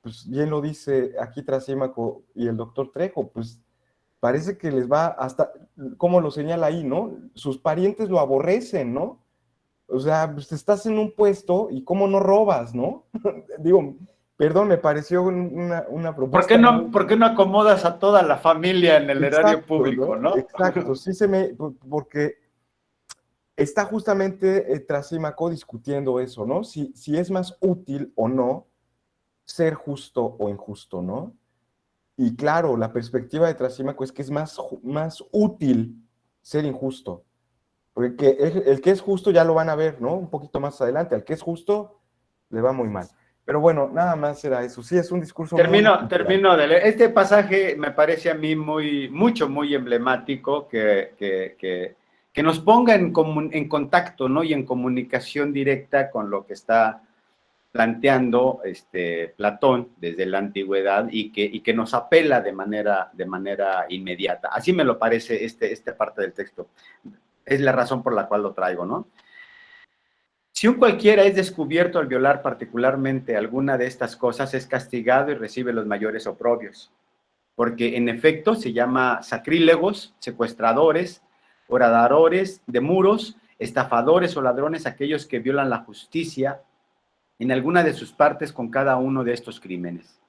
pues bien lo dice aquí Trasímaco y el doctor Trejo, pues parece que les va hasta, como lo señala ahí, ¿no? Sus parientes lo aborrecen, ¿no? O sea, pues estás en un puesto y cómo no robas, ¿no? Digo, perdón, me pareció una propuesta. ¿Por qué no acomodas a toda la familia en el erario Exacto, público, ¿no? no? Exacto, sí porque está justamente Trasímaco discutiendo eso, ¿no? Si es más útil o no ser justo o injusto, ¿no? Y claro, la perspectiva de Trasímaco es que es más útil ser injusto. Porque el que es justo ya lo van a ver, ¿no? Un poquito más adelante. Al que es justo le va muy mal. Pero bueno, nada más era eso. Sí, es un discurso Termino de leer. Este pasaje me parece a mí muy emblemático que nos ponga en contacto, ¿no? Y en comunicación directa con lo que está planteando Platón desde la antigüedad y que nos apela de manera inmediata. Así me lo parece esta parte del texto. Es la razón por la cual lo traigo, ¿no? Si un cualquiera es descubierto al violar particularmente alguna de estas cosas, es castigado y recibe los mayores oprobios, porque en efecto se llama sacrílegos, secuestradores, horadadores de muros, estafadores o ladrones aquellos que violan la justicia en alguna de sus partes con cada uno de estos crímenes.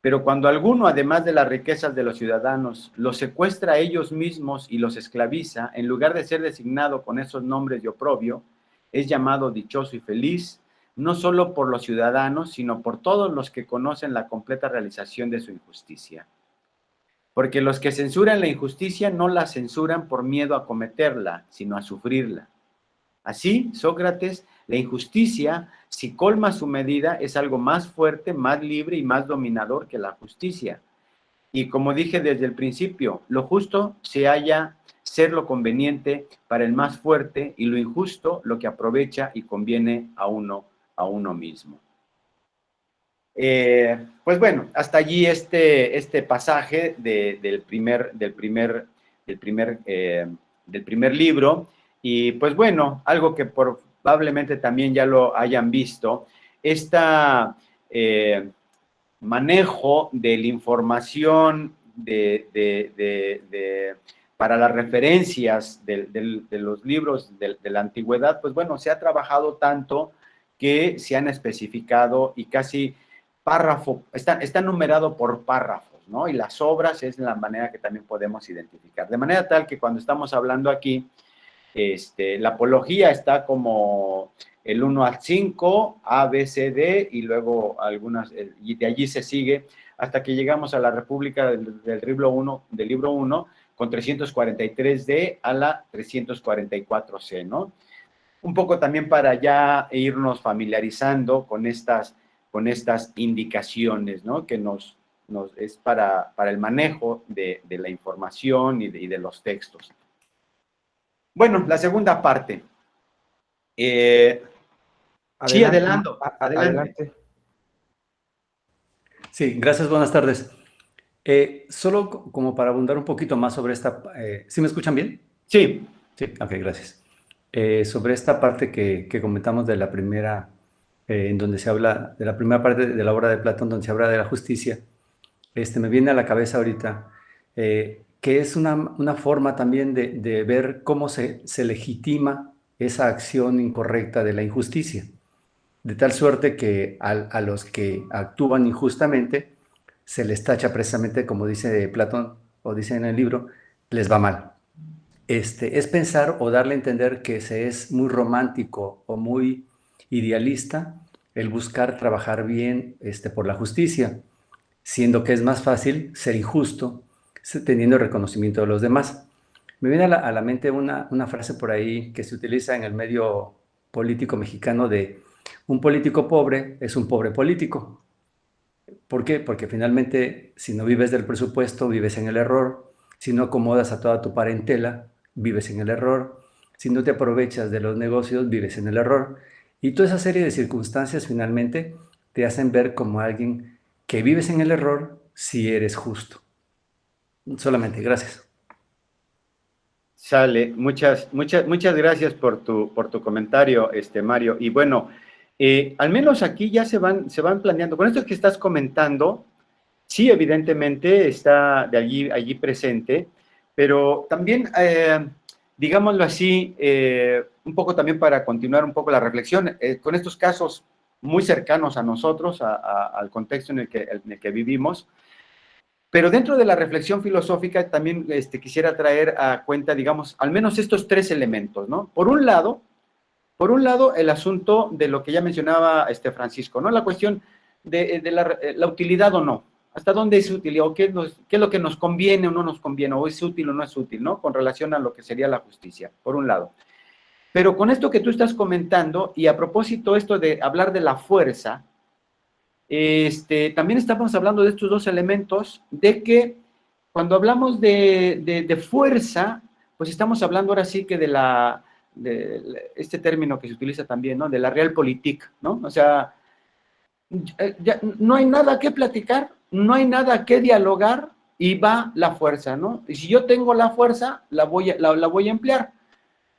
Pero cuando alguno, además de las riquezas de los ciudadanos, los secuestra a ellos mismos y los esclaviza, en lugar de ser designado con esos nombres de oprobio, es llamado dichoso y feliz, no solo por los ciudadanos, sino por todos los que conocen la completa realización de su injusticia. Porque los que censuran la injusticia no la censuran por miedo a cometerla, sino a sufrirla. Así, Sócrates, la injusticia, si colma su medida, es algo más fuerte, más libre y más dominador que la justicia. Y como dije desde el principio, lo justo se halla ser lo conveniente para el más fuerte y lo injusto lo que aprovecha y conviene a uno mismo. Pues bueno, hasta allí este pasaje del primer libro. Y pues bueno, algo que probablemente también ya lo hayan visto, esta manejo de la información para las referencias de los libros de la antigüedad, pues bueno, se ha trabajado tanto que se han especificado y casi párrafo, está numerado por párrafos, ¿no? Y las obras es la manera que también podemos identificar. De manera tal que cuando estamos hablando aquí, la apología está como el 1 al 5, A, B, C, D, y luego algunas, y de allí se sigue hasta que llegamos a la República del libro 1, con 343D a la 344C, ¿no? Un poco también para ya irnos familiarizando con estas indicaciones, ¿no? Que es para el manejo de la información y de los textos. Bueno, la segunda parte. Sí, adelante. Sí, gracias, buenas tardes. Solo como para abundar un poquito más sobre esta... ¿sí me escuchan bien? Sí. Sí, ok, gracias. Sobre esta parte que comentamos de la primera, en donde se habla, de la primera parte de la obra de Platón, donde se habla de la justicia, me viene a la cabeza ahorita que es una forma también de ver cómo se legitima esa acción incorrecta de la injusticia, de tal suerte que a los que actúan injustamente se les tacha precisamente, como dice Platón o dice en el libro, les va mal. Es pensar o darle a entender que se es muy romántico o muy idealista el buscar trabajar bien por la justicia, siendo que es más fácil ser injusto teniendo reconocimiento de los demás. Me viene a la mente una frase por ahí que se utiliza en el medio político mexicano de un político pobre es un pobre político. ¿Por qué? Porque finalmente si no vives del presupuesto, vives en el error. Si no acomodas a toda tu parentela, vives en el error. Si no te aprovechas de los negocios, vives en el error. Y toda esa serie de circunstancias finalmente te hacen ver como alguien que vives en el error si eres justo. Solamente, gracias. Sale, muchas gracias por tu comentario, Mario. Y bueno, al menos aquí ya se van planeando. Con esto que estás comentando, sí, evidentemente está de allí presente, pero también, digámoslo así, un poco también para continuar un poco la reflexión, con estos casos muy cercanos a nosotros, al contexto en el que vivimos, pero dentro de la reflexión filosófica también quisiera traer a cuenta, digamos, al menos estos tres elementos, ¿no? Por un lado, el asunto de lo que ya mencionaba Francisco, ¿no? La cuestión de la utilidad o no. ¿Hasta dónde es útil? ¿O qué es lo que nos conviene o no nos conviene? ¿O es útil o no es útil, ¿no? Con relación a lo que sería la justicia, por un lado. Pero con esto que tú estás comentando, y a propósito esto de hablar de la fuerza, también estamos hablando de estos dos elementos, de que cuando hablamos de fuerza, pues estamos hablando ahora sí que de este término que se utiliza también, ¿no? De la realpolitik, ¿no? O sea, ya no hay nada que platicar, no hay nada que dialogar y va la fuerza, ¿no? Y si yo tengo la fuerza, la voy a emplear.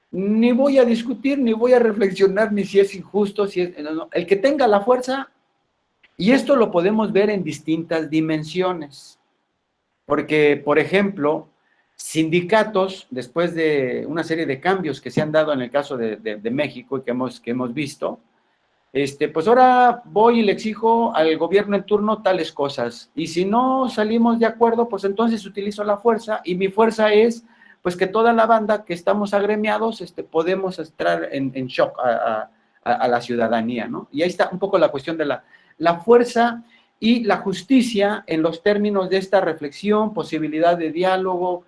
Ni voy a discutir, ni voy a reflexionar, ni si es injusto, si es... No, el que tenga la fuerza. Y esto lo podemos ver en distintas dimensiones, porque, por ejemplo, sindicatos, después de una serie de cambios que se han dado en el caso de México y que hemos visto, pues ahora voy y le exijo al gobierno en turno tales cosas, y si no salimos de acuerdo, pues entonces utilizo la fuerza, y mi fuerza es, pues que toda la banda que estamos agremiados, podemos estar en shock a la ciudadanía, ¿no? Y ahí está un poco la cuestión de la fuerza y la justicia en los términos de esta reflexión, posibilidad de diálogo,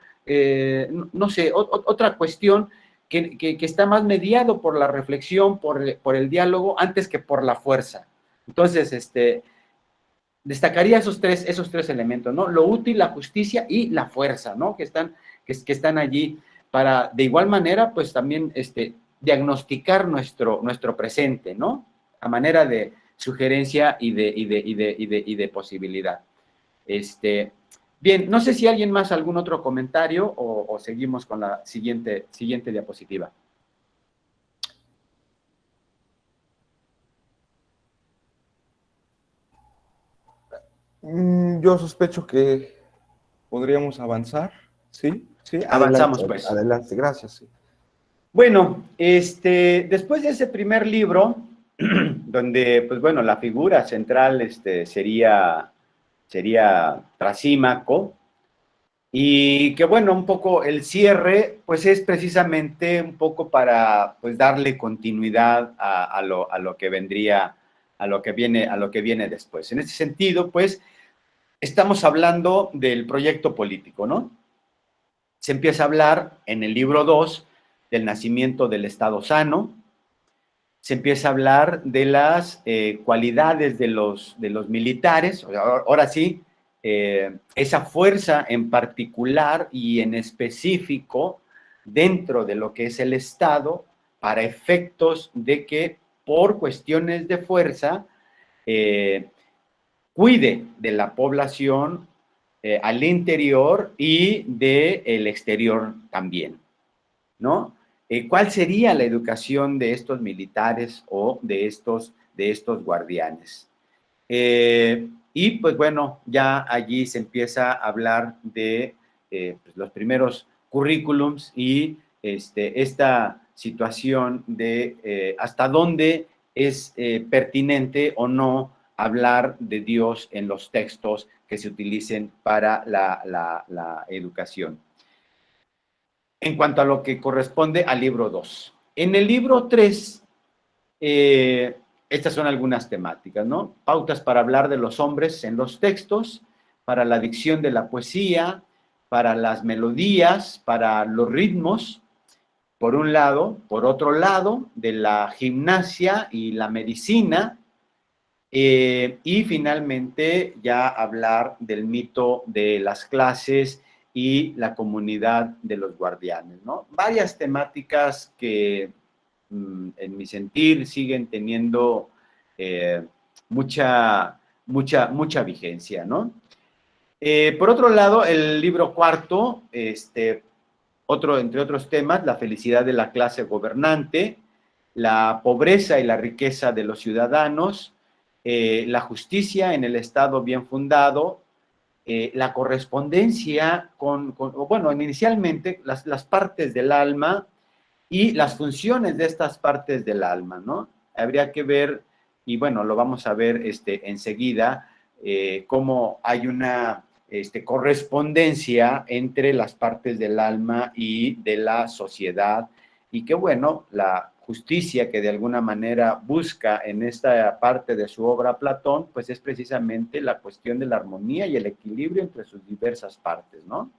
no sé, otra cuestión que está más mediado por la reflexión, por el diálogo, antes que por la fuerza. Entonces, destacaría esos tres elementos, ¿no? Lo útil, la justicia y la fuerza, ¿no? Que están allí para, de igual manera, pues también diagnosticar nuestro presente, ¿no? A manera de sugerencia y de posibilidad. Bien, no sé si alguien más, algún otro comentario o seguimos con la siguiente diapositiva. Yo sospecho que podríamos avanzar, ¿sí? Sí, Avanzamos, adelante, pues. adelante, gracias. Sí. Bueno, después de ese primer libro, donde, pues bueno, la figura central sería Trasímaco, y que bueno, un poco el cierre, pues es precisamente un poco para, pues, darle continuidad a lo que vendría, a lo que viene después. En ese sentido, pues, estamos hablando del proyecto político, ¿no? Se empieza a hablar en el libro 2 del nacimiento del Estado sano, se empieza a hablar de las cualidades de los militares, ahora sí, esa fuerza en particular y en específico dentro de lo que es el Estado, para efectos de que por cuestiones de fuerza cuide de la población al interior y del exterior también, ¿no? ¿Cuál sería la educación de estos militares o de estos guardianes? Y pues bueno, ya allí se empieza a hablar de pues los primeros currículums y esta situación de hasta dónde es pertinente o no hablar de Dios en los textos que se utilicen para la educación. En cuanto a lo que corresponde al libro 2. En el libro 3, estas son algunas temáticas, ¿no? Pautas para hablar de los hombres en los textos, para la dicción de la poesía, para las melodías, para los ritmos, por un lado. Por otro lado, de la gimnasia y la medicina, y finalmente ya hablar del mito de las clases y la comunidad de los guardianes, ¿no? Varias temáticas que, en mi sentir, siguen teniendo mucha vigencia, ¿no? Por otro lado, el libro 4, entre otros temas, la felicidad de la clase gobernante, la pobreza y la riqueza de los ciudadanos, la justicia en el Estado bien fundado, la correspondencia bueno, inicialmente las partes del alma y las funciones de estas partes del alma, ¿no? Habría que ver, y bueno, lo vamos a ver enseguida, cómo hay una correspondencia entre las partes del alma y de la sociedad, y que bueno, la justicia que de alguna manera busca en esta parte de su obra Platón, pues es precisamente la cuestión de la armonía y el equilibrio entre sus diversas partes, ¿no?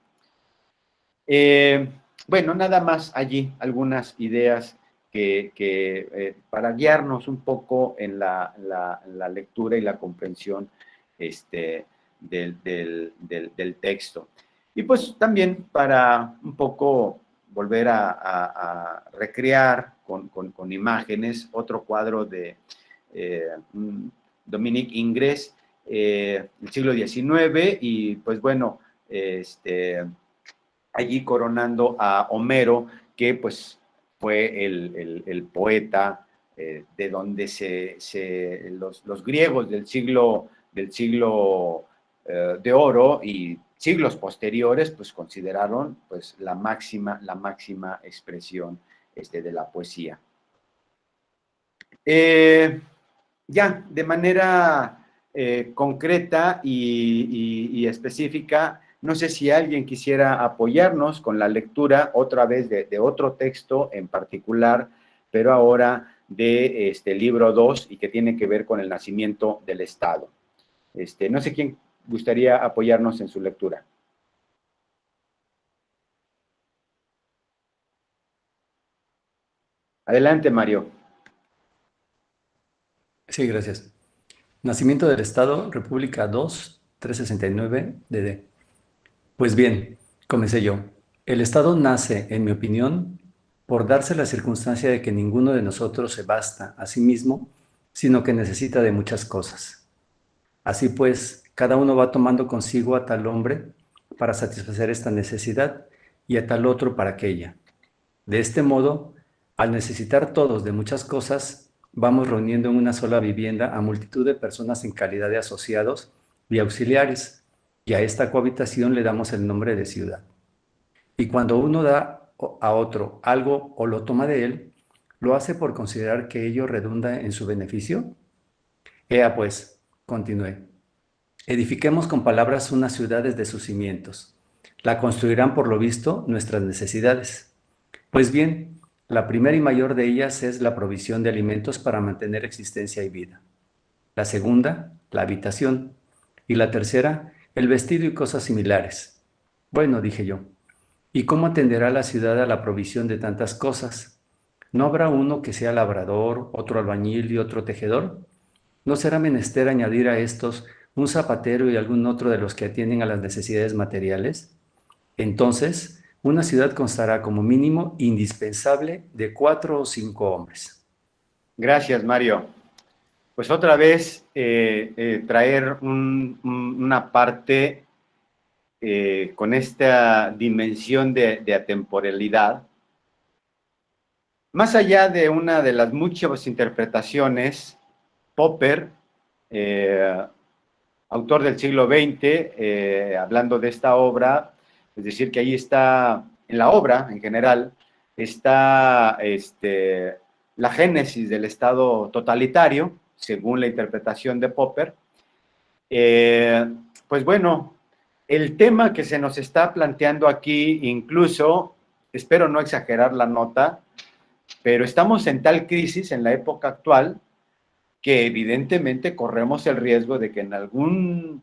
Bueno, nada más allí algunas ideas para guiarnos un poco en la lectura y la comprensión del texto. Y pues también para un poco volver a recrear con imágenes otro cuadro de Dominique Ingres, el siglo XIX, y pues bueno, allí coronando a Homero, que pues fue el poeta de donde los griegos del siglo de oro y siglos posteriores, pues consideraron pues la máxima expresión de la poesía. Ya, de manera concreta y específica, no sé si alguien quisiera apoyarnos con la lectura otra vez de otro texto en particular, pero ahora de libro 2 y que tiene que ver con el nacimiento del Estado. No sé quién gustaría apoyarnos en su lectura. Adelante, Mario. Sí, gracias. Nacimiento del Estado, República 2, 369 DD. Pues bien, comencé yo. El Estado nace, en mi opinión, por darse la circunstancia de que ninguno de nosotros se basta a sí mismo sino que necesita de muchas cosas. Así pues, cada uno va tomando consigo a tal hombre para satisfacer esta necesidad y a tal otro para aquella. De este modo, al necesitar todos de muchas cosas, vamos reuniendo en una sola vivienda a multitud de personas en calidad de asociados y auxiliares, y a esta cohabitación le damos el nombre de ciudad. Y cuando uno da a otro algo o lo toma de él, ¿lo hace por considerar que ello redunda en su beneficio? Ea pues, continué, edifiquemos con palabras unas ciudades de sus cimientos. La construirán por lo visto nuestras necesidades. Pues bien, la primera y mayor de ellas es la provisión de alimentos para mantener existencia y vida. La segunda, la habitación. Y la tercera, el vestido y cosas similares. Bueno, dije yo, ¿y cómo atenderá la ciudad a la provisión de tantas cosas? ¿No habrá uno que sea labrador, otro albañil y otro tejedor? ¿No será menester añadir a estos un zapatero y algún otro de los que atienden a las necesidades materiales? Entonces, una ciudad constará como mínimo indispensable de 4 o 5 hombres. Gracias, Mario. Pues otra vez traer una parte con esta dimensión de atemporalidad, más allá de una de las muchas interpretaciones. Popper, autor del siglo XX, hablando de esta obra, es decir, que ahí está, en la obra en general, está la génesis del Estado totalitario, según la interpretación de Popper. Pues bueno, el tema que se nos está planteando aquí, incluso, espero no exagerar la nota, pero estamos en tal crisis en la época actual que evidentemente corremos el riesgo de que en algún,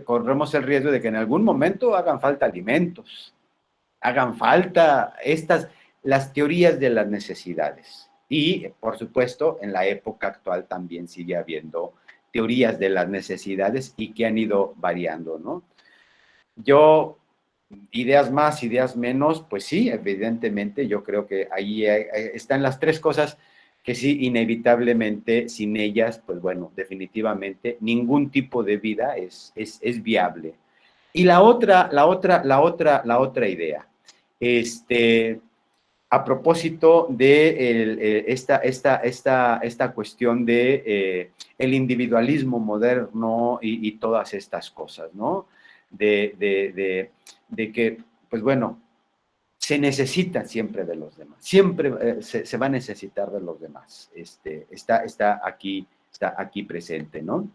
corremos el riesgo de que en algún momento hagan falta alimentos, hagan falta las teorías de las necesidades. Y, por supuesto, en la época actual también sigue habiendo teorías de las necesidades y que han ido variando, ¿no? Yo, ideas más, ideas menos, pues sí, evidentemente, yo creo que ahí están las tres cosas que sí, inevitablemente, sin ellas, pues bueno, definitivamente, ningún tipo de vida es viable. Y la otra idea, a propósito de esta cuestión de el individualismo moderno y todas estas cosas, ¿no? De que, pues bueno, se necesita siempre de los demás, siempre se va a necesitar de los demás, está aquí presente, ¿no?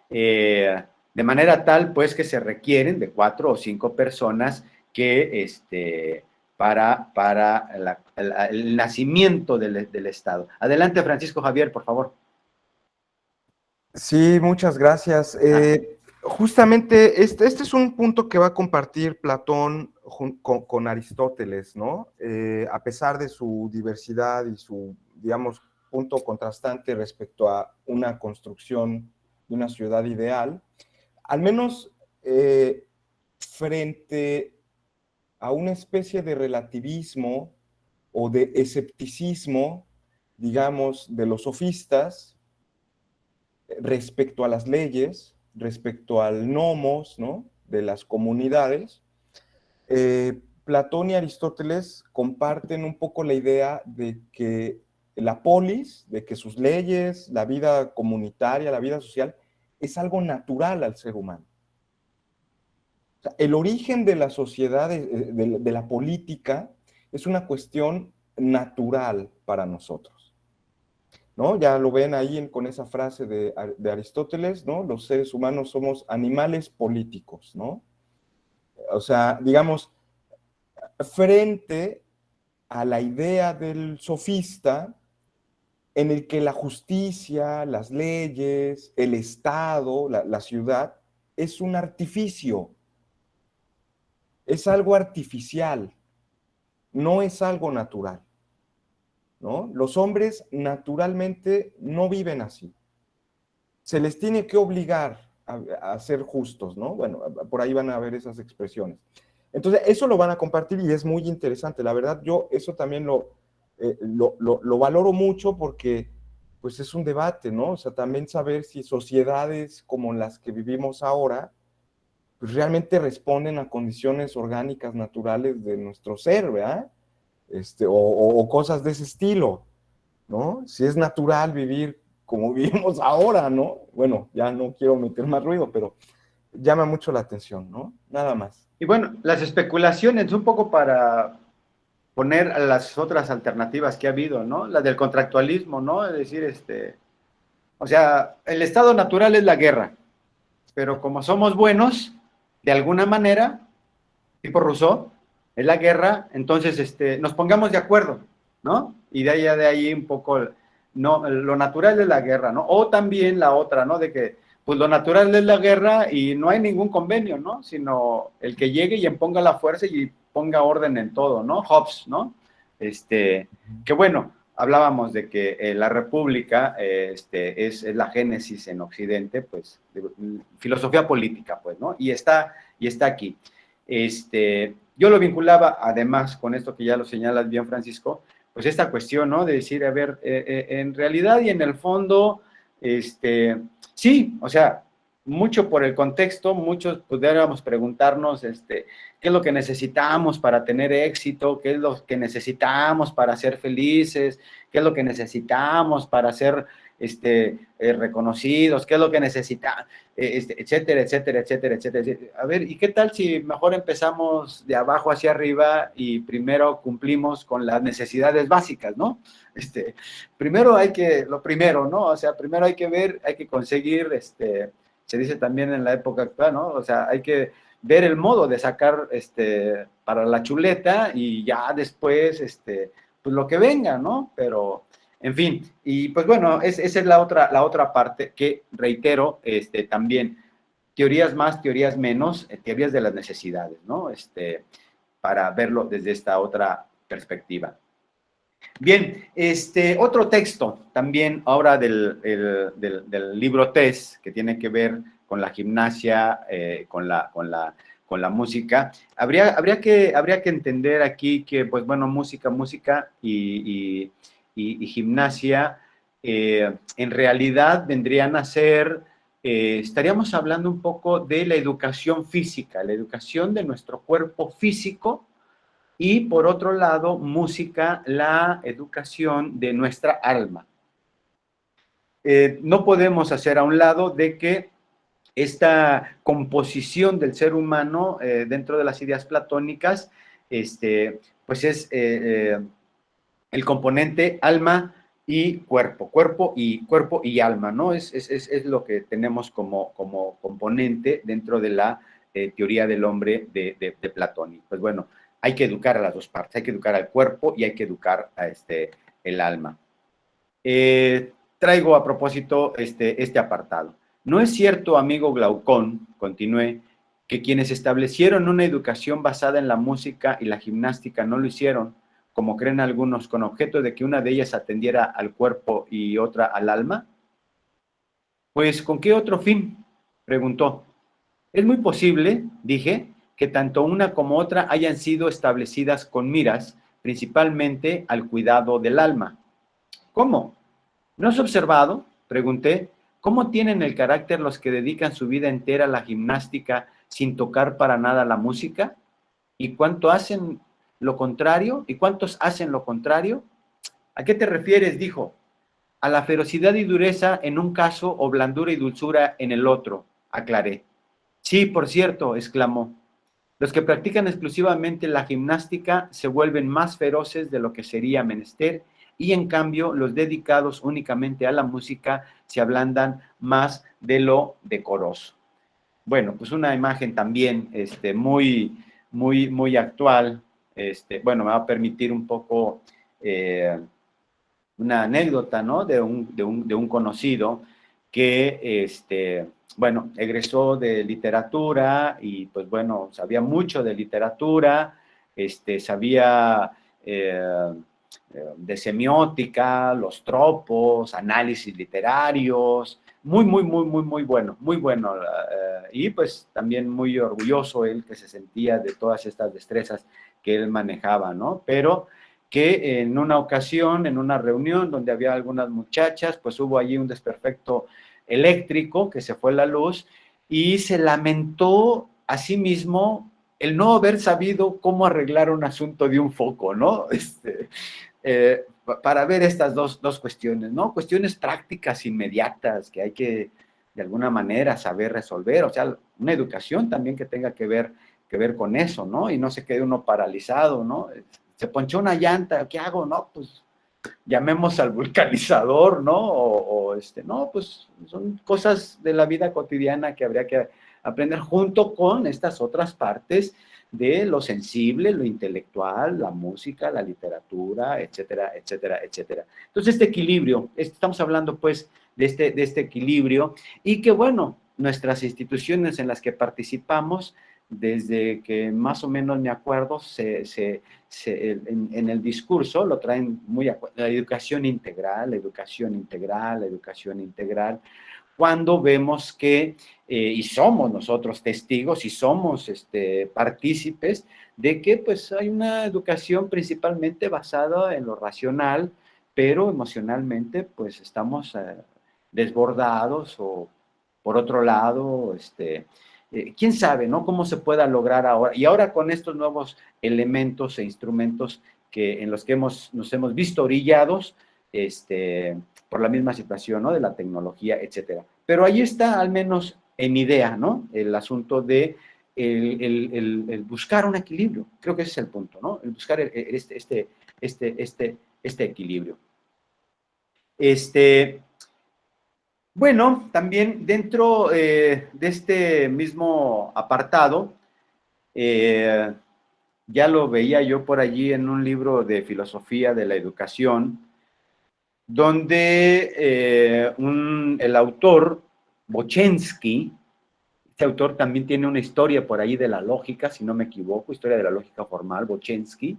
De manera tal, pues, que se requieren de 4 o 5 personas que, para el nacimiento del Estado. Adelante, Francisco Javier, por favor. Sí, muchas gracias. Justamente este es un punto que va a compartir Platón con Aristóteles, ¿no? A pesar de su diversidad y su, digamos, punto contrastante respecto a una construcción de una ciudad ideal, al menos frente a una especie de relativismo o de escepticismo, digamos, de los sofistas, respecto a las leyes, respecto al nomos, ¿no?, de las comunidades, Platón y Aristóteles comparten un poco la idea de que la polis, de que sus leyes, la vida comunitaria, la vida social, es algo natural al ser humano. O sea, el origen de la sociedad, de la política, es una cuestión natural para nosotros, ¿no? Ya lo ven ahí con esa frase de Aristóteles, ¿no? Los seres humanos somos animales políticos, ¿no? O sea, digamos, frente a la idea del sofista en el que la justicia, las leyes, el Estado, la ciudad, es un artificio, es algo artificial, no es algo natural, ¿no? Los hombres naturalmente no viven así. Se les tiene que obligar a ser justos, ¿no? Bueno, por ahí van a ver esas expresiones. Entonces, eso lo van a compartir y es muy interesante. La verdad, yo eso también lo valoro mucho porque pues es un debate, ¿no? O sea, también saber si sociedades como las que vivimos ahora, pues realmente responden a condiciones orgánicas naturales de nuestro ser, ¿verdad? O cosas de ese estilo, ¿no? Si es natural vivir como vivimos ahora, ¿no? Bueno, ya no quiero meter más ruido, pero llama mucho la atención, ¿no? Nada más. Y bueno, las especulaciones, un poco para poner las otras alternativas que ha habido, ¿no? La del contractualismo, ¿no? Es decir, o sea, el estado natural es la guerra, pero como somos buenos, de alguna manera, tipo Rousseau, es la guerra, entonces nos pongamos de acuerdo, ¿no? Y de ahí un poco, no, lo natural es la guerra, ¿no? O también la otra, ¿no? De que, pues lo natural es la guerra y no hay ningún convenio, ¿no? Sino el que llegue y imponga la fuerza y ponga orden en todo, ¿no? Hobbes, ¿no? Que bueno, hablábamos de que la república es la génesis en Occidente, pues, de filosofía política, pues, ¿no? Y está aquí. Yo lo vinculaba, además, con esto que ya lo señalas bien, Francisco, pues esta cuestión, ¿no? De decir, a ver, en realidad y en el fondo, sí, o sea, mucho por el contexto, muchos pudiéramos preguntarnos, ¿qué es lo que necesitamos para tener éxito? ¿Qué es lo que necesitamos para ser felices? ¿Qué es lo que necesitamos para ser reconocidos? ¿Qué es lo que necesitamos? Etcétera, etcétera, etcétera, etcétera. A ver, ¿y qué tal si mejor empezamos de abajo hacia arriba y primero cumplimos con las necesidades básicas, ¿no? Primero lo primero, ¿no? O sea, primero hay que ver, hay que conseguir, se dice también en la época actual, ¿no? O sea, hay que ver el modo de sacar, para la chuleta y ya después, pues lo que venga, ¿no? Pero, en fin, y pues bueno, esa es la otra parte que reitero, también, teorías más, teorías menos, teorías de las necesidades, ¿no? Para verlo desde esta otra perspectiva. Bien, otro texto también ahora del libro TES, que tiene que ver con la gimnasia, con la música. Habría que entender aquí que, pues bueno, música y gimnasia, en realidad vendrían a ser, estaríamos hablando un poco de la educación física, la educación de nuestro cuerpo físico, y por otro lado, música, la educación de nuestra alma. No podemos hacer a un lado de que esta composición del ser humano dentro de las ideas platónicas, pues es el componente alma y cuerpo y alma, ¿no? Es lo que tenemos como componente dentro de la teoría del hombre de Platón. Pues bueno, hay que educar a las dos partes, hay que educar al cuerpo y hay que educar a el alma. Traigo a propósito este apartado. No es cierto, amigo Glaucón, continué, que quienes establecieron una educación basada en la música y la gimnástica no lo hicieron, como creen algunos, con objeto de que una de ellas atendiera al cuerpo y otra al alma. Pues, ¿con qué otro fin?, preguntó. Es muy posible, dije, que tanto una como otra hayan sido establecidas con miras, principalmente al cuidado del alma. ¿Cómo? ¿No has observado?, pregunté, ¿cómo tienen el carácter los que dedican su vida entera a la gimnástica sin tocar para nada la música? ¿Y cuánto hacen lo contrario? ¿Y cuántos hacen lo contrario? ¿A qué te refieres?, dijo. A la ferocidad y dureza en un caso o blandura y dulzura en el otro, aclaré. Sí, por cierto, exclamó. Los que practican exclusivamente la gimnástica se vuelven más feroces de lo que sería menester, y en cambio los dedicados únicamente a la música se ablandan más de lo decoroso. Bueno, pues una imagen también muy actual. Bueno, me va a permitir un poco una anécdota, ¿no? De un conocido que, bueno, egresó de literatura y, pues, bueno, sabía mucho de literatura, sabía de semiótica, los tropos, análisis literarios, muy bueno, muy bueno. Y, pues, también muy orgulloso él, que se sentía de todas estas destrezas que él manejaba, ¿no? Pero que en una ocasión, en una reunión donde había algunas muchachas, pues hubo allí un desperfecto eléctrico, que se fue la luz, y se lamentó a sí mismo el no haber sabido cómo arreglar un asunto de un foco, ¿no? Para ver estas dos cuestiones, ¿no? Cuestiones prácticas, inmediatas, que hay que, de alguna manera, saber resolver, o sea, una educación también que tenga que ver con eso, ¿no? Y no se quede uno paralizado, ¿no? Se ponchó una llanta, ¿qué hago? No, pues llamemos al vulcanizador, ¿no? No, pues son cosas de la vida cotidiana que habría que aprender junto con estas otras partes de lo sensible, lo intelectual, la música, la literatura, etcétera, etcétera, etcétera. Entonces, este equilibrio, estamos hablando pues de este equilibrio, y que bueno, nuestras instituciones en las que participamos, desde que más o menos me acuerdo, en el discurso lo traen muy a cuenta, la educación integral, la educación integral, la educación integral, cuando vemos que, y somos nosotros testigos y somos partícipes de que pues hay una educación principalmente basada en lo racional, pero emocionalmente pues estamos desbordados, o por otro lado, quién sabe, ¿no? Cómo se pueda lograr ahora, y ahora con estos nuevos elementos e instrumentos en los que nos hemos visto orillados, por la misma situación, ¿no? De la tecnología, etcétera. Pero ahí está, al menos en idea, ¿no? El asunto de el buscar un equilibrio. Creo que ese es el punto, ¿no? El buscar este equilibrio. Bueno, también dentro de este mismo apartado, ya lo veía yo por allí en un libro de filosofía de la educación, donde el autor, Bochensky, este autor también tiene una historia por ahí de la lógica, si no me equivoco, historia de la lógica formal, Bochensky,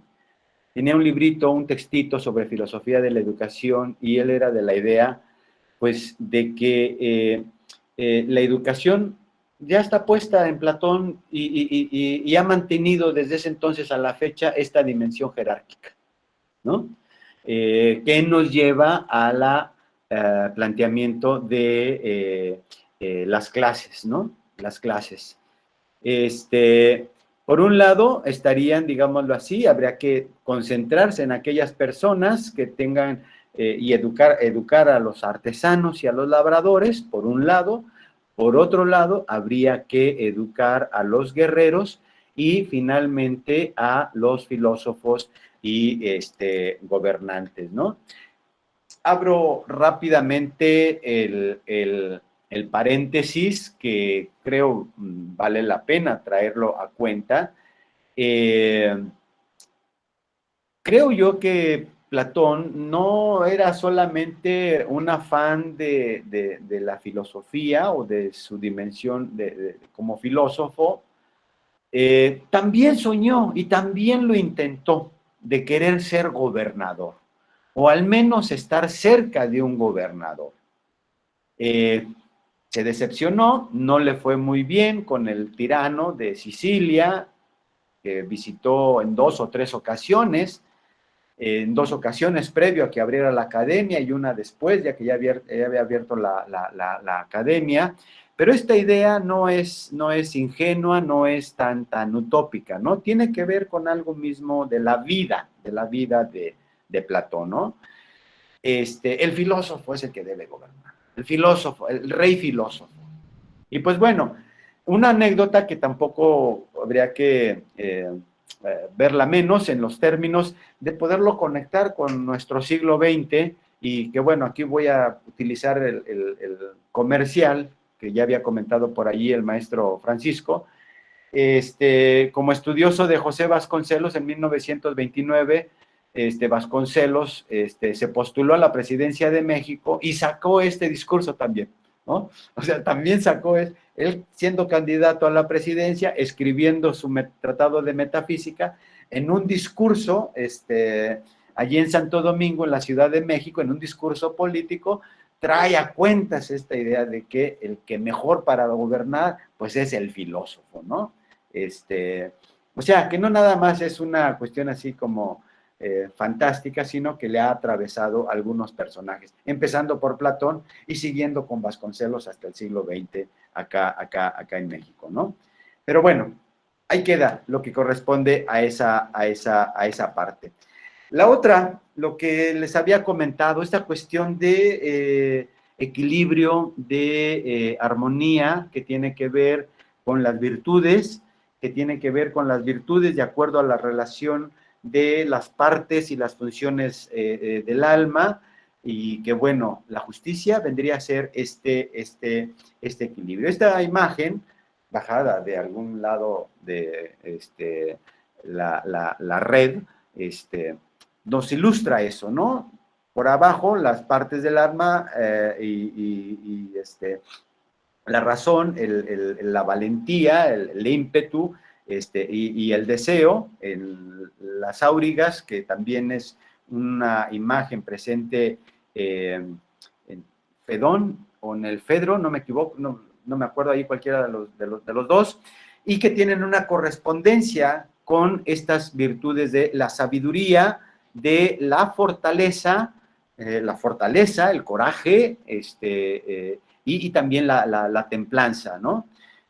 tenía un librito, un textito sobre filosofía de la educación, y él era de la idea, pues, de que la educación ya está puesta en Platón y ha mantenido desde ese entonces a la fecha esta dimensión jerárquica, ¿no? Que nos lleva a la planteamiento de las clases, ¿no? Las clases. Por un lado, estarían, digámoslo así, habría que concentrarse en aquellas personas que tengan y educar a los artesanos y a los labradores, por un lado. Por otro lado, habría que educar a los guerreros y finalmente a los filósofos y gobernantes, ¿no? Abro rápidamente el paréntesis, que creo vale la pena traerlo a cuenta. Creo yo que Platón no era solamente un afán de la filosofía o de su dimensión como filósofo, también soñó y también lo intentó, de querer ser gobernador, o al menos estar cerca de un gobernador. Se decepcionó, no le fue muy bien con el tirano de Sicilia, que visitó en 2 o 3 ocasiones, en 2 ocasiones previo a que abriera la academia y una después, ya que ya había abierto la academia. Pero esta idea no es ingenua, no es tan utópica, ¿no? Tiene que ver con algo mismo de la vida de Platón, ¿no? El filósofo es el que debe gobernar, el filósofo, el rey filósofo. Y pues bueno, una anécdota que tampoco habría que verla menos en los términos de poderlo conectar con nuestro siglo XX, y que bueno, aquí voy a utilizar el comercial que ya había comentado por allí el maestro Francisco. Como estudioso de José Vasconcelos en 1929, Vasconcelos se postuló a la presidencia de México y sacó este discurso también, ¿no? O sea, también sacó él siendo candidato a la presidencia, escribiendo su tratado de metafísica, en un discurso, allí en Santo Domingo, en la Ciudad de México, en un discurso político, trae a cuentas esta idea de que el que mejor para gobernar, pues es el filósofo, ¿no? O sea, que no nada más es una cuestión así como fantástica, sino que le ha atravesado algunos personajes, empezando por Platón y siguiendo con Vasconcelos hasta el siglo XX acá en México, ¿no? Pero bueno, ahí queda lo que corresponde a esa parte. La otra, lo que les había comentado, esta cuestión de equilibrio, de armonía, que tiene que ver con las virtudes, de acuerdo a la relación de las partes y las funciones del alma, y que bueno, la justicia vendría a ser este equilibrio. Esta imagen, bajada de algún lado de la red, nos ilustra eso, ¿no? Por abajo, las partes del alma la razón, la valentía, el ímpetu, y el deseo, las áurigas, que también es una imagen presente en Fedón o en el Fedro, no me equivoco, no me acuerdo ahí cualquiera de los dos, y que tienen una correspondencia con estas virtudes de la sabiduría, de la fortaleza, el coraje, y también la templanza, ¿no?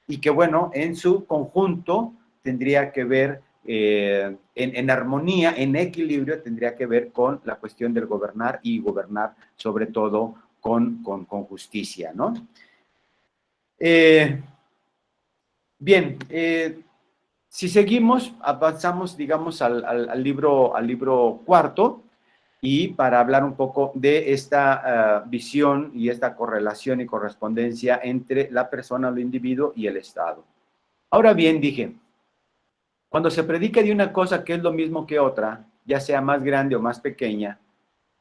Y que, bueno, en su conjunto tendría que ver, en armonía, en equilibrio, tendría que ver con la cuestión del gobernar, y gobernar sobre todo con justicia, ¿no? Bien, si seguimos, avanzamos, digamos, al libro cuarto, y para hablar un poco de esta visión y esta correlación y correspondencia entre la persona, el individuo y el Estado. Ahora bien, dije, cuando se predica de una cosa que es lo mismo que otra, ya sea más grande o más pequeña,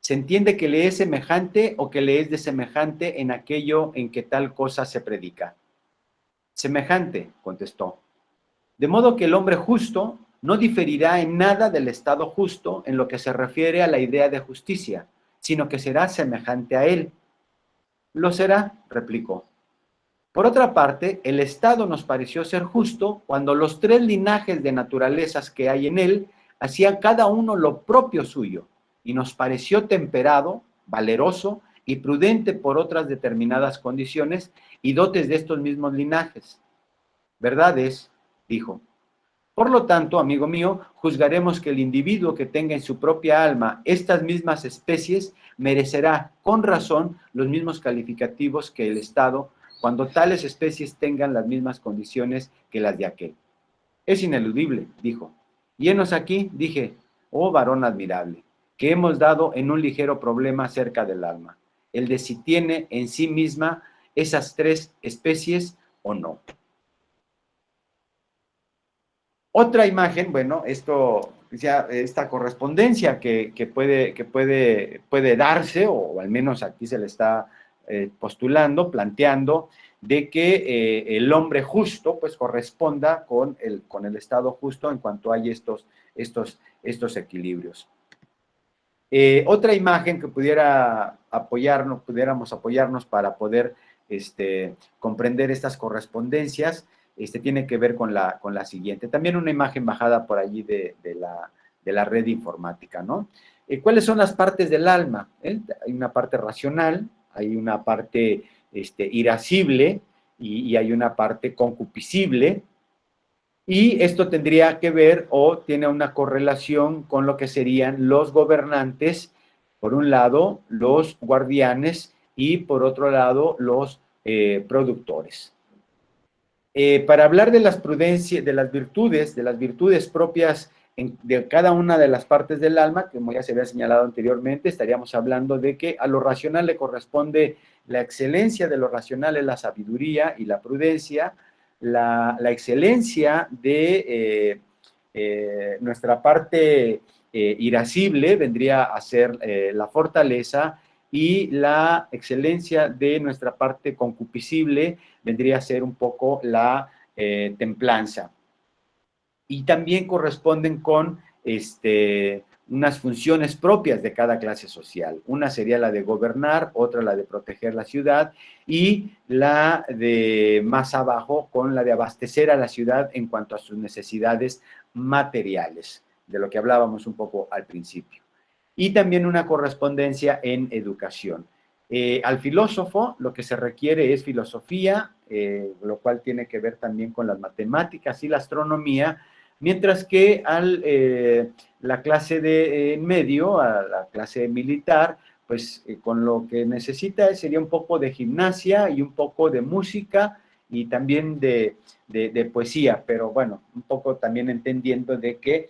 se entiende que le es semejante o que le es desemejante en aquello en que tal cosa se predica. Semejante, contestó. De modo que el hombre justo no diferirá en nada del Estado justo en lo que se refiere a la idea de justicia, sino que será semejante a él. Lo será, replicó. Por otra parte, el Estado nos pareció ser justo cuando los tres linajes de naturalezas que hay en él hacían cada uno lo propio suyo, y nos pareció temperado, valeroso y prudente por otras determinadas condiciones y dotes de estos mismos linajes. Verdad es, dijo. Por lo tanto, amigo mío, juzgaremos que el individuo que tenga en su propia alma estas mismas especies merecerá, con razón, los mismos calificativos que el Estado, cuando tales especies tengan las mismas condiciones que las de aquel. Es ineludible, dijo. Y henos aquí, dije, oh varón admirable, que hemos dado en un ligero problema acerca del alma, el de si tiene en sí misma esas tres especies o no. Otra imagen, bueno, esta correspondencia que puede darse, o al menos aquí se le está postulando, planteando, de que el hombre justo pues corresponda con el Estado justo en cuanto hay estos equilibrios. Otra imagen que pudiéramos apoyarnos para poder comprender estas correspondencias, tiene que ver con la siguiente. También una imagen bajada por allí de la red informática, ¿no? ¿Cuáles son las partes del alma? Hay una parte racional, hay una parte irascible y hay una parte concupiscible, y esto tendría que ver o tiene una correlación con lo que serían los gobernantes, por un lado, los guardianes y por otro lado, los productores. Para hablar de las prudencias, de las virtudes propias de cada una de las partes del alma, como ya se había señalado anteriormente, estaríamos hablando de que a lo racional le corresponde la excelencia de lo racional, es la sabiduría y la prudencia. La excelencia de nuestra parte irascible vendría a ser la fortaleza, y la excelencia de nuestra parte concupiscible vendría a ser un poco la templanza. Y también corresponden con unas funciones propias de cada clase social. Una sería la de gobernar, otra la de proteger la ciudad, y la de más abajo con la de abastecer a la ciudad en cuanto a sus necesidades materiales. de lo que hablábamos un poco al principio. Y también una correspondencia en educación. Al filósofo lo que se requiere es filosofía, lo cual tiene que ver también con las matemáticas y la astronomía, mientras que la clase de medio, a la clase militar, pues con lo que necesita sería un poco de gimnasia y un poco de música y también de poesía, pero bueno, un poco también entendiendo de que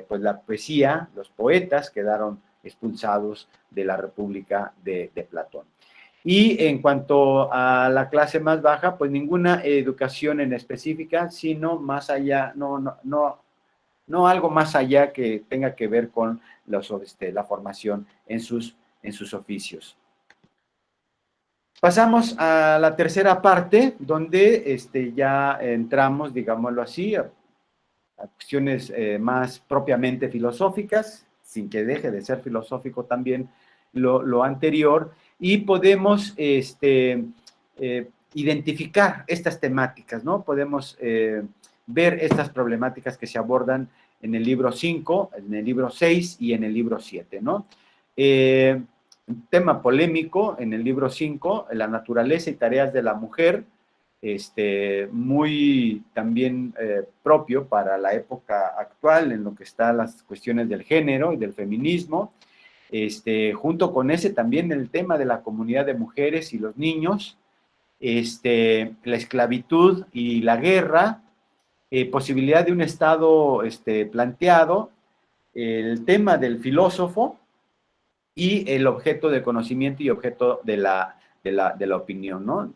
pues la poesía, los poetas quedaron expulsados de la República de Platón. Y en cuanto a la clase más baja, pues ninguna educación en específica, sino más allá, no algo más allá que tenga que ver con la formación en sus oficios. Pasamos a la tercera parte, donde ya entramos, digámoslo así, a cuestiones más propiamente filosóficas, sin que deje de ser filosófico también lo anterior, y podemos identificar estas temáticas, ¿no? Podemos ver estas problemáticas que se abordan en el libro 5, en el libro 6 y en el libro 7, ¿no? Un tema polémico en el libro 5, la naturaleza y tareas de la mujer, muy también propio para la época actual, en lo que están las cuestiones del género y del feminismo, junto con ese también el tema de la comunidad de mujeres y los niños, la esclavitud y la guerra, posibilidad de un Estado planteado, el tema del filósofo y el objeto de conocimiento y objeto de la opinión, ¿no?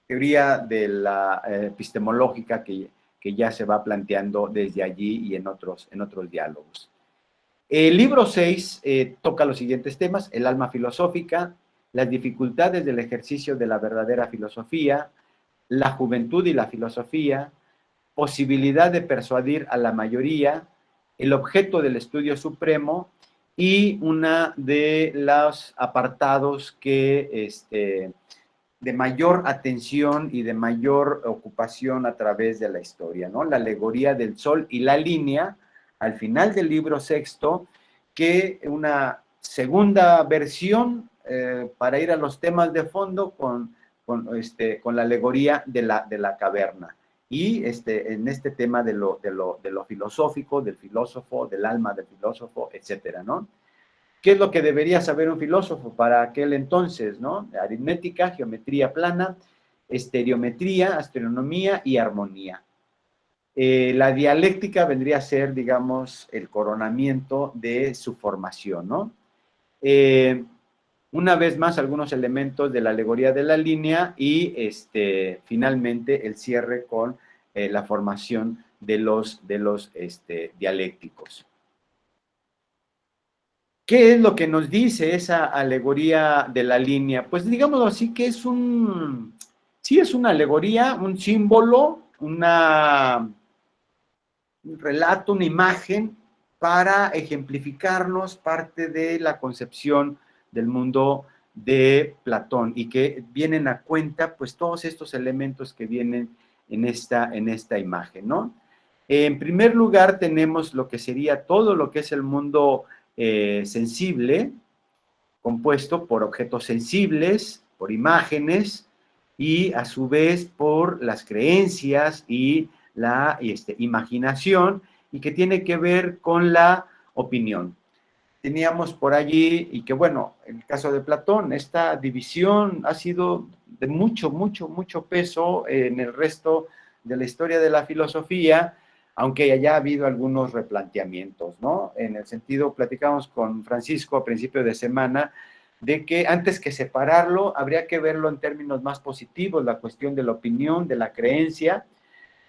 Teoría de la epistemológica que ya se va planteando desde allí y en otros diálogos. El libro 6 toca los siguientes temas: el alma filosófica, las dificultades del ejercicio de la verdadera filosofía, la juventud y la filosofía, posibilidad de persuadir a la mayoría, el objeto del estudio supremo y una de los apartados que de mayor atención y de mayor ocupación a través de la historia, ¿no? La alegoría del sol y la línea, al final del libro 6, que una segunda versión para ir a los temas de fondo con la alegoría de la caverna. Y en este tema de lo filosófico, del filósofo, del alma del filósofo, etcétera, ¿no? ¿Qué es lo que debería saber un filósofo para aquel entonces, ¿no? Aritmética, geometría plana, estereometría, astronomía y armonía. La dialéctica vendría a ser, digamos, el coronamiento de su formación, ¿no? Una vez más, algunos elementos de la alegoría de la línea y, finalmente, el cierre con la formación de los dialécticos. ¿Qué es lo que nos dice esa alegoría de la línea? Pues digámoslo así, que es una alegoría, un símbolo, un relato, una imagen para ejemplificarnos parte de la concepción del mundo de Platón y que vienen a cuenta pues todos estos elementos que vienen en esta imagen, ¿no? En primer lugar tenemos lo que sería todo lo que es el mundo sensible, compuesto por objetos sensibles, por imágenes y a su vez por las creencias y la imaginación, y que tiene que ver con la opinión. Teníamos por allí, y que bueno, en el caso de Platón, esta división ha sido de mucho peso en el resto de la historia de la filosofía, aunque haya habido algunos replanteamientos, ¿no? En el sentido, platicamos con Francisco a principio de semana, de que antes que separarlo, habría que verlo en términos más positivos, la cuestión de la opinión, de la creencia,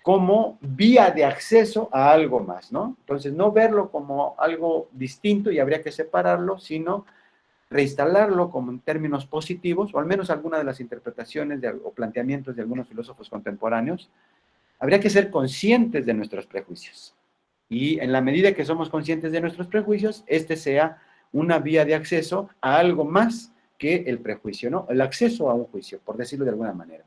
como vía de acceso a algo más, ¿no? Entonces, no verlo como algo distinto y habría que separarlo, sino reinstalarlo como en términos positivos, o al menos alguna de las interpretaciones o planteamientos de algunos filósofos contemporáneos. Habría que ser conscientes de nuestros prejuicios. Y en la medida que somos conscientes de nuestros prejuicios, sea una vía de acceso a algo más que el prejuicio, ¿no? El acceso a un juicio, por decirlo de alguna manera.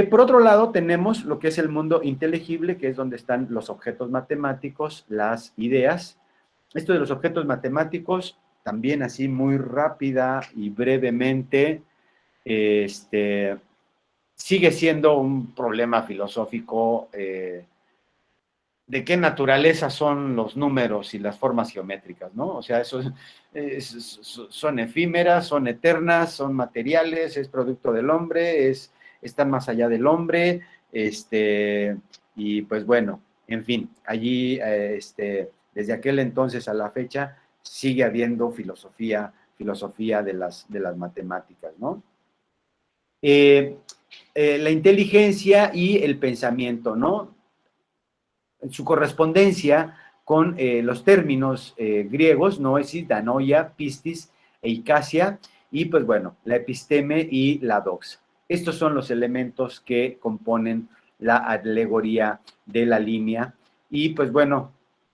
Por otro lado, tenemos lo que es el mundo inteligible, que es donde están los objetos matemáticos, las ideas. Esto de los objetos matemáticos, también así muy rápida y brevemente, sigue siendo un problema filosófico de qué naturaleza son los números y las formas geométricas, ¿no? O sea, son efímeras, son eternas, son materiales, es producto del hombre, están más allá del hombre, y pues bueno, en fin, allí, desde aquel entonces a la fecha, sigue habiendo filosofía de las matemáticas, ¿no? La inteligencia y el pensamiento, ¿no? Su correspondencia con los términos griegos, noesis, danoia, pistis e icasia, y pues bueno, la episteme y la doxa. Estos son los elementos que componen la alegoría de la línea, y pues bueno,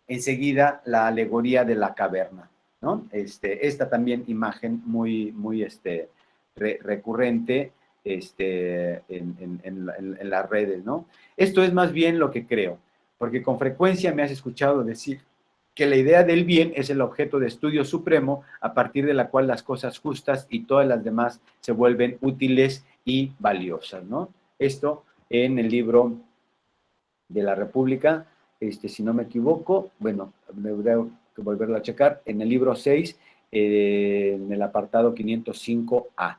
enseguida la alegoría de la caverna, ¿no? Esta también imagen muy recurrente en las redes, ¿no? Esto es más bien lo que creo, porque con frecuencia me has escuchado decir que la idea del bien es el objeto de estudio supremo a partir de la cual las cosas justas y todas las demás se vuelven útiles y valiosas, ¿no? Esto en el libro de la República, si no me equivoco, bueno, me voy a volverlo a checar, en el libro 6, en el apartado 505A.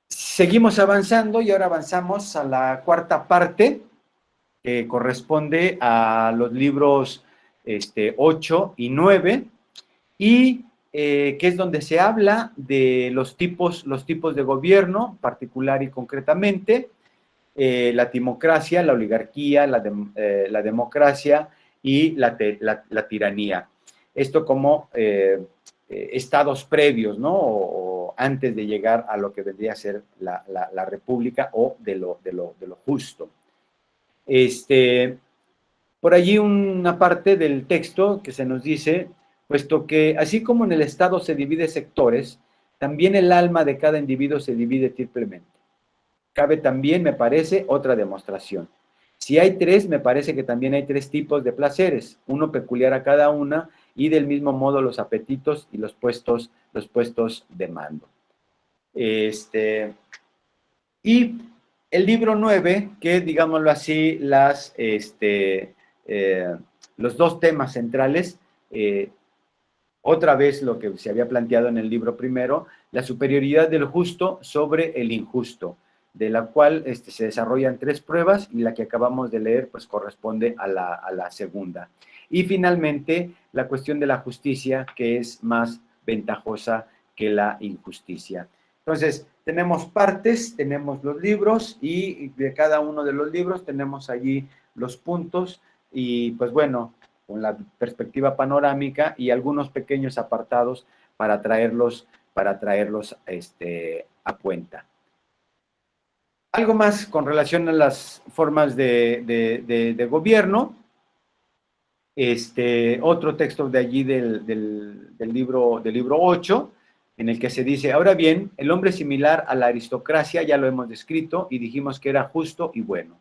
Seguimos avanzando y ahora avanzamos a la cuarta parte, que corresponde a los libros 8 y 9, y que es donde se habla de los tipos de gobierno, particular y concretamente, la timocracia, la oligarquía, la democracia y la tiranía. Esto como estados previos, ¿no? O antes de llegar a lo que vendría a ser la república o de lo justo. Por allí una parte del texto que se nos dice, puesto que así como en el Estado se divide sectores, también el alma de cada individuo se divide triplemente. Cabe también, me parece, otra demostración. Si hay tres, me parece que también hay tres tipos de placeres, uno peculiar a cada una, y del mismo modo los apetitos y los puestos de mando. Y el libro 9, que digámoslo así, los dos temas centrales, otra vez lo que se había planteado en el libro primero, la superioridad del justo sobre el injusto, de la cual se desarrollan tres pruebas, y la que acabamos de leer pues corresponde a la segunda. Y finalmente, la cuestión de la justicia, que es más ventajosa que la injusticia. Entonces, tenemos partes, tenemos los libros, y de cada uno de los libros tenemos allí los puntos, y pues bueno, con la perspectiva panorámica y algunos pequeños apartados para traerlos a cuenta. Algo más con relación a las formas de gobierno. Otro texto de allí del libro 8, en el que se dice, ahora bien, el hombre similar a la aristocracia ya lo hemos descrito y dijimos que era justo y bueno.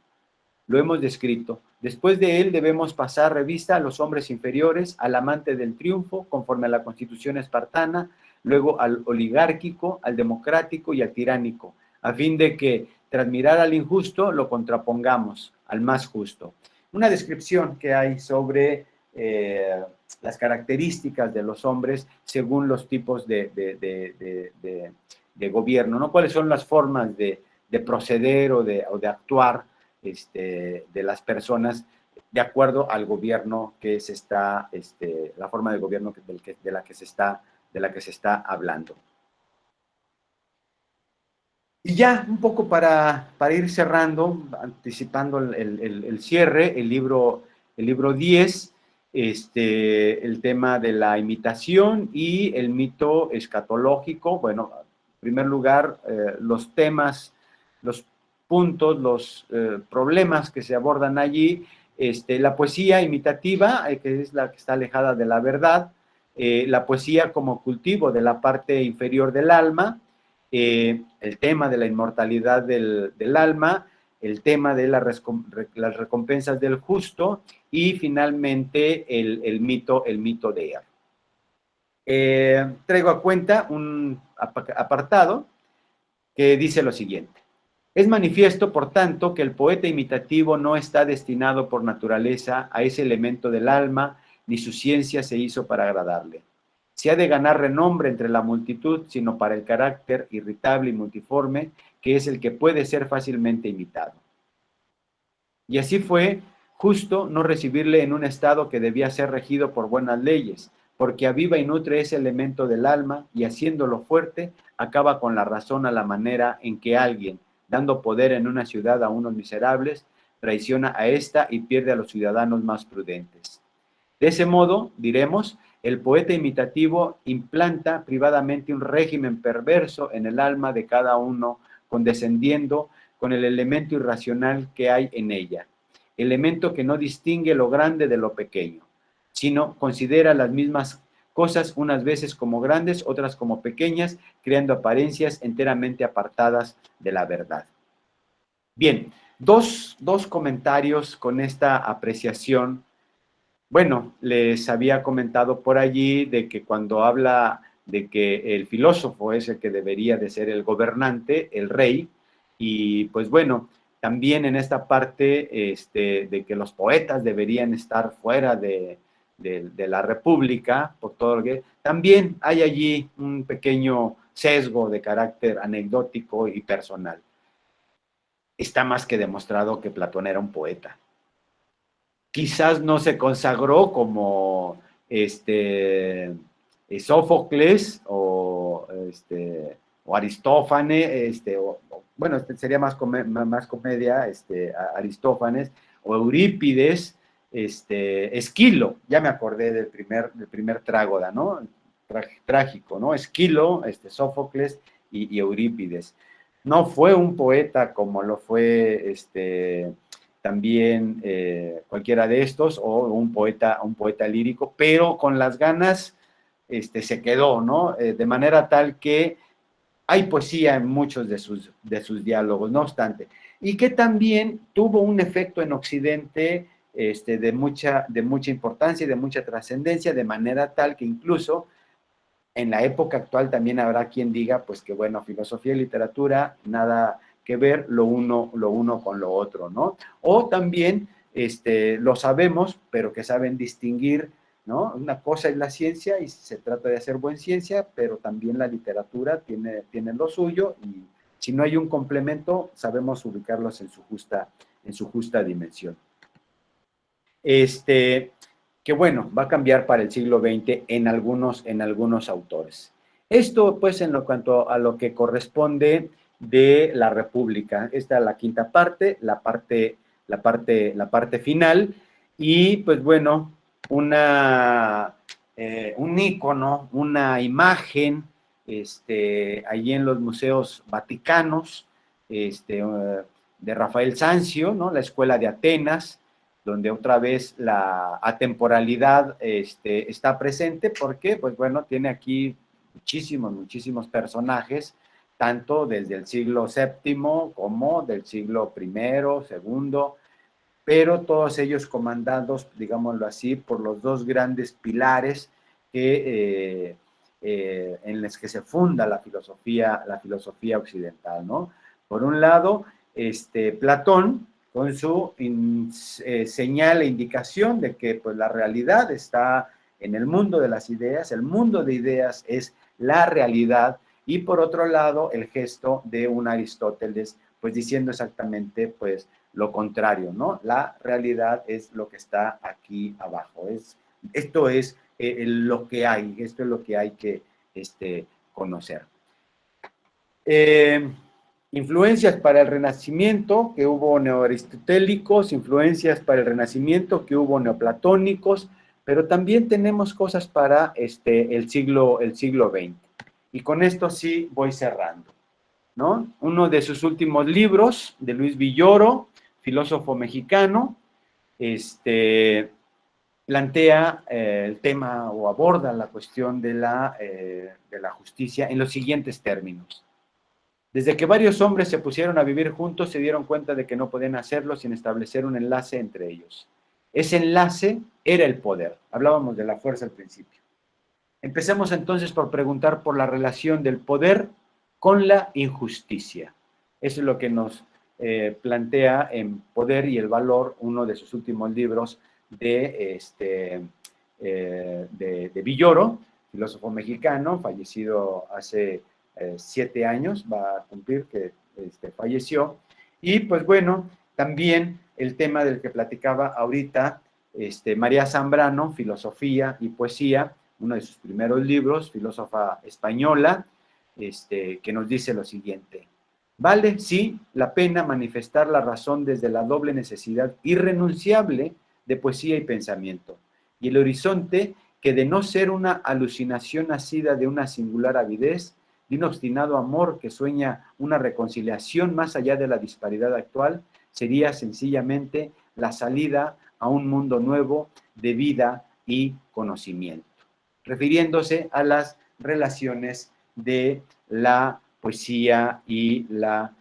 Lo hemos descrito. Después de él debemos pasar revista a los hombres inferiores, al amante del triunfo, conforme a la constitución espartana, luego al oligárquico, al democrático y al tiránico, a fin de que, tras mirar al injusto, lo contrapongamos al más justo. Una descripción que hay sobre las características de los hombres según los tipos de gobierno, ¿no? ¿Cuáles son las formas de proceder o de actuar de las personas de acuerdo al gobierno que se está, la forma de gobierno de la que se está hablando? Y ya un poco para ir cerrando, anticipando el cierre, el libro 10, el tema de la imitación y el mito escatológico. Bueno, en primer lugar, los temas, los puntos, los problemas que se abordan allí, la poesía imitativa, que es la que está alejada de la verdad, la poesía como cultivo de la parte inferior del alma, el tema de la inmortalidad del alma, el tema de las recompensas del justo y finalmente el mito de Er. Traigo a cuenta un apartado que dice lo siguiente. Es manifiesto, por tanto, que el poeta imitativo no está destinado por naturaleza a ese elemento del alma, ni su ciencia se hizo para agradarle. Se ha de ganar renombre entre la multitud, sino para el carácter irritable y multiforme, que es el que puede ser fácilmente imitado. Y así fue justo no recibirle en un estado que debía ser regido por buenas leyes, porque aviva y nutre ese elemento del alma y haciéndolo fuerte, acaba con la razón a la manera en que alguien, dando poder en una ciudad a unos miserables, traiciona a ésta y pierde a los ciudadanos más prudentes. De ese modo, diremos, el poeta imitativo implanta privadamente un régimen perverso en el alma de cada uno, condescendiendo con el elemento irracional que hay en ella, elemento que no distingue lo grande de lo pequeño, sino considera las mismas cosas unas veces como grandes, otras como pequeñas, creando apariencias enteramente apartadas de la verdad. Bien, dos comentarios con esta apreciación. Bueno, les había comentado por allí de que cuando habla de que el filósofo es el que debería de ser el gobernante, el rey, y pues bueno, también en esta parte de que los poetas deberían estar fuera de la república, por todo lo que... También hay allí un pequeño sesgo de carácter anecdótico y personal. Está más que demostrado que Platón era un poeta. Quizás no se consagró como Sófocles o Aristófanes, bueno, sería más comedia, Aristófanes o Eurípides, Esquilo, ya me acordé del primer trágoda, ¿no? Trágico, ¿no? Esquilo, Sófocles y Eurípides. No fue un poeta como lo fue también cualquiera de estos, o un poeta lírico, pero con las ganas se quedó, ¿no? De manera tal que hay poesía en muchos de sus diálogos, no obstante, y que también tuvo un efecto en Occidente de mucha importancia y de mucha trascendencia, de manera tal que incluso en la época actual también habrá quien diga, pues que bueno, filosofía y literatura, nada que ver lo uno con lo otro, ¿no? O también lo sabemos, pero que saben distinguir, ¿no? Una cosa es la ciencia y se trata de hacer buena ciencia, pero también la literatura tiene lo suyo y si no hay un complemento, sabemos ubicarlos en su justa dimensión. Que bueno, va a cambiar para el siglo XX en algunos autores. Esto, pues, en cuanto a lo que corresponde de la República. Esta es la quinta parte, la parte final, y pues bueno, un ícono, una imagen, allí en los museos vaticanos, de Rafael Sanzio, ¿no? La Escuela de Atenas, donde otra vez la atemporalidad está presente, porque, pues bueno, tiene aquí muchísimos personajes, tanto desde el siglo VII como del siglo I, II, pero todos ellos comandados, digámoslo así, por los dos grandes pilares en los que se funda la filosofía occidental, ¿no? Por un lado, Platón, con su señal e indicación de que pues, la realidad está en el mundo de las ideas, el mundo de ideas es la realidad, y por otro lado, el gesto de un Aristóteles, pues diciendo exactamente pues lo contrario, ¿no? La realidad es lo que está aquí abajo, esto es lo que hay, esto es lo que hay que conocer. Influencias para el Renacimiento, que hubo neoaristotélicos, influencias para el Renacimiento, que hubo neoplatónicos, pero también tenemos cosas para el siglo XX. Y con esto sí voy cerrando, ¿no? Uno de sus últimos libros, de Luis Villoro, filósofo mexicano, plantea el tema o aborda la cuestión de la justicia en los siguientes términos. Desde que varios hombres se pusieron a vivir juntos, se dieron cuenta de que no podían hacerlo sin establecer un enlace entre ellos. Ese enlace era el poder. Hablábamos de la fuerza al principio. Empecemos entonces por preguntar por la relación del poder con la injusticia. Eso es lo que nos plantea en Poder y el Valor, uno de sus últimos libros de Villoro, filósofo mexicano, fallecido hace 7 años, va a cumplir que falleció. Y pues bueno, también el tema del que platicaba ahorita María Zambrano, Filosofía y Poesía, uno de sus primeros libros, filósofa española, que nos dice lo siguiente: vale, sí, la pena manifestar la razón desde la doble necesidad irrenunciable de poesía y pensamiento, y el horizonte que, de no ser una alucinación nacida de una singular avidez, de un obstinado amor que sueña una reconciliación más allá de la disparidad actual, sería sencillamente la salida a un mundo nuevo de vida y conocimiento, refiriéndose a las relaciones de la poesía y la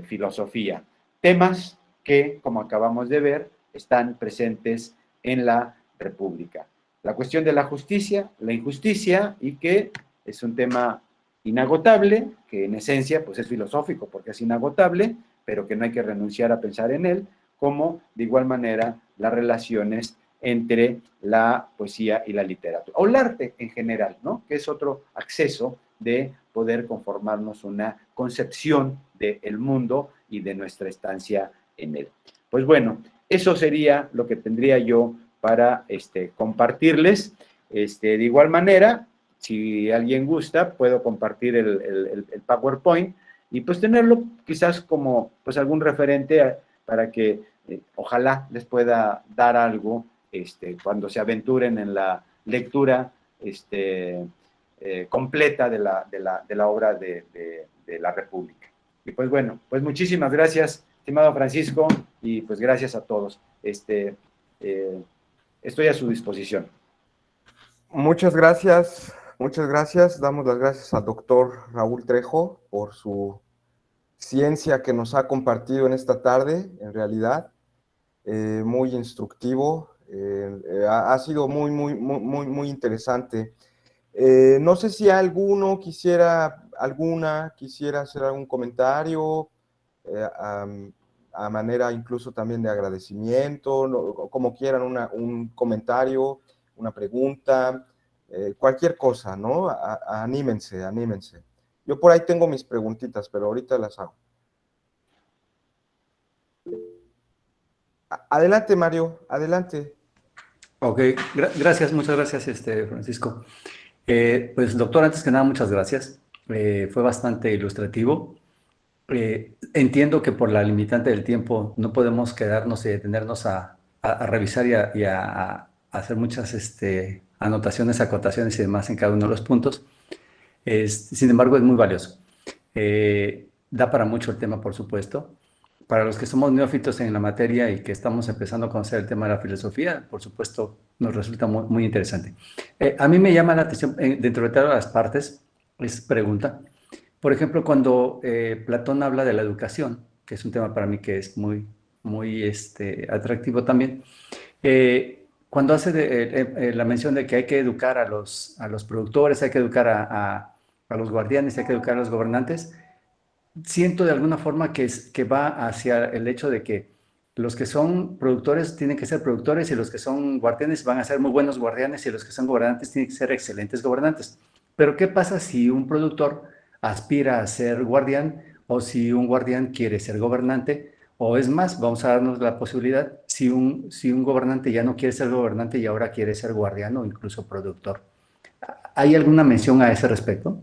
filosofía. Temas que, como acabamos de ver, están presentes en la República. La cuestión de la justicia, la injusticia, y que es un tema inagotable, que en esencia pues es filosófico porque es inagotable, pero que no hay que renunciar a pensar en él, como de igual manera las relaciones entre la poesía y la literatura, o el arte en general, ¿no? Que es otro acceso de poder conformarnos una concepción del mundo y de nuestra estancia en él. Pues bueno, eso sería lo que tendría yo para compartirles. De igual manera, si alguien gusta, puedo compartir el PowerPoint y pues tenerlo quizás como pues algún referente para que ojalá les pueda dar algo cuando se aventuren en la lectura completa de la obra de la República. Y pues bueno, pues muchísimas gracias, estimado Francisco, y pues gracias a todos. Estoy a su disposición. Muchas gracias, muchas gracias. Damos las gracias al doctor Raúl Trejo por su ciencia que nos ha compartido en esta tarde, en realidad. Muy instructivo, ha sido muy interesante. No sé si alguno quisiera hacer algún comentario, a manera incluso también de agradecimiento, como quieran, un comentario, una pregunta, cualquier cosa, ¿no? Anímense. Yo por ahí tengo mis preguntitas, pero ahorita las hago. Adelante, Mario, adelante. Ok, gracias, muchas gracias, Francisco. Pues, doctor, antes que nada, muchas gracias. Fue bastante ilustrativo. Entiendo que por la limitante del tiempo no podemos quedarnos y detenernos a revisar y a hacer muchas anotaciones, acotaciones y demás en cada uno de los puntos. Sin embargo, es muy valioso. Da para mucho el tema, por supuesto. Para los que somos neófitos en la materia y que estamos empezando a conocer el tema de la filosofía, por supuesto, nos resulta muy interesante. A mí me llama la atención, dentro de todas las partes, es pregunta. Por ejemplo, cuando Platón habla de la educación, que es un tema para mí que es muy atractivo también, cuando hace la mención de que hay que educar a los productores, hay que educar a los guardianes, hay que educar a los gobernantes, siento de alguna forma que va hacia el hecho de que los que son productores tienen que ser productores y los que son guardianes van a ser muy buenos guardianes y los que son gobernantes tienen que ser excelentes gobernantes. Pero ¿qué pasa si un productor aspira a ser guardián o si un guardián quiere ser gobernante? O es más, vamos a darnos la posibilidad, si un gobernante ya no quiere ser gobernante y ahora quiere ser guardián o incluso productor. ¿Hay alguna mención a ese respecto?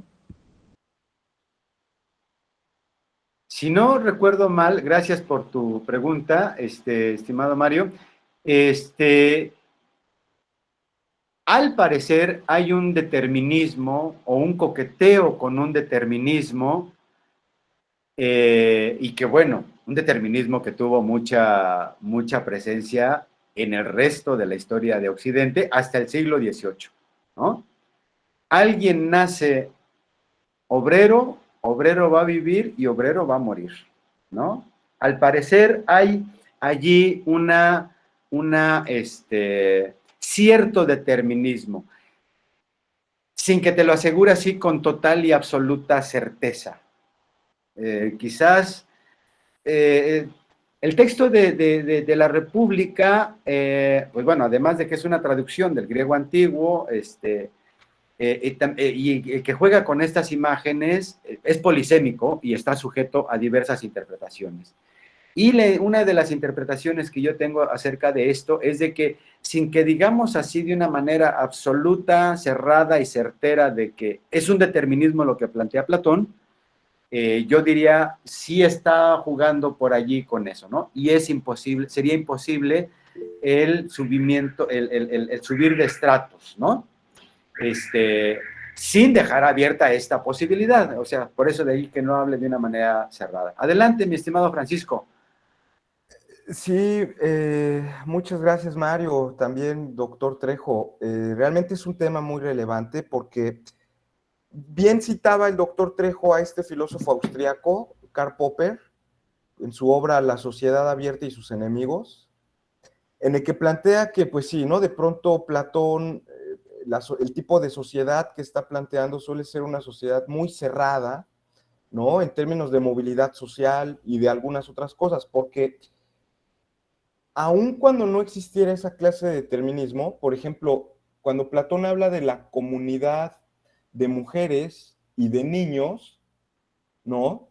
Si no recuerdo mal, gracias por tu pregunta, estimado Mario. Al parecer hay un determinismo o un coqueteo con un determinismo y que bueno, un determinismo que tuvo mucha presencia en el resto de la historia de Occidente hasta el siglo XVIII, ¿no? Alguien nace obrero obrero va a vivir y obrero va a morir, ¿no? Al parecer hay allí cierto determinismo, sin que te lo asegure así con total y absoluta certeza. Quizás el texto de la República, pues bueno, además de que es una traducción del griego antiguo, y que juega con estas imágenes, es polisémico y está sujeto a diversas interpretaciones. Y una de las interpretaciones que yo tengo acerca de esto es de que, sin que digamos así de una manera absoluta, cerrada y certera de que es un determinismo lo que plantea Platón, yo diría, sí está jugando por allí con eso, ¿no? Y es imposible, sería imposible el subimiento, el subir de estratos, ¿no? Sin dejar abierta esta posibilidad. O sea, por eso de ahí que no hable de una manera cerrada. Adelante, mi estimado Francisco. Sí, muchas gracias, Mario. También, doctor Trejo. Realmente es un tema muy relevante porque bien citaba el doctor Trejo a este filósofo austriaco, Karl Popper, en su obra La sociedad abierta y sus enemigos, en el que plantea que, pues sí, ¿no? De pronto Platón, el tipo de sociedad que está planteando suele ser una sociedad muy cerrada, ¿no? En términos de movilidad social y de algunas otras cosas, porque aun cuando no existiera esa clase de determinismo, por ejemplo, cuando Platón habla de la comunidad de mujeres y de niños, ¿no?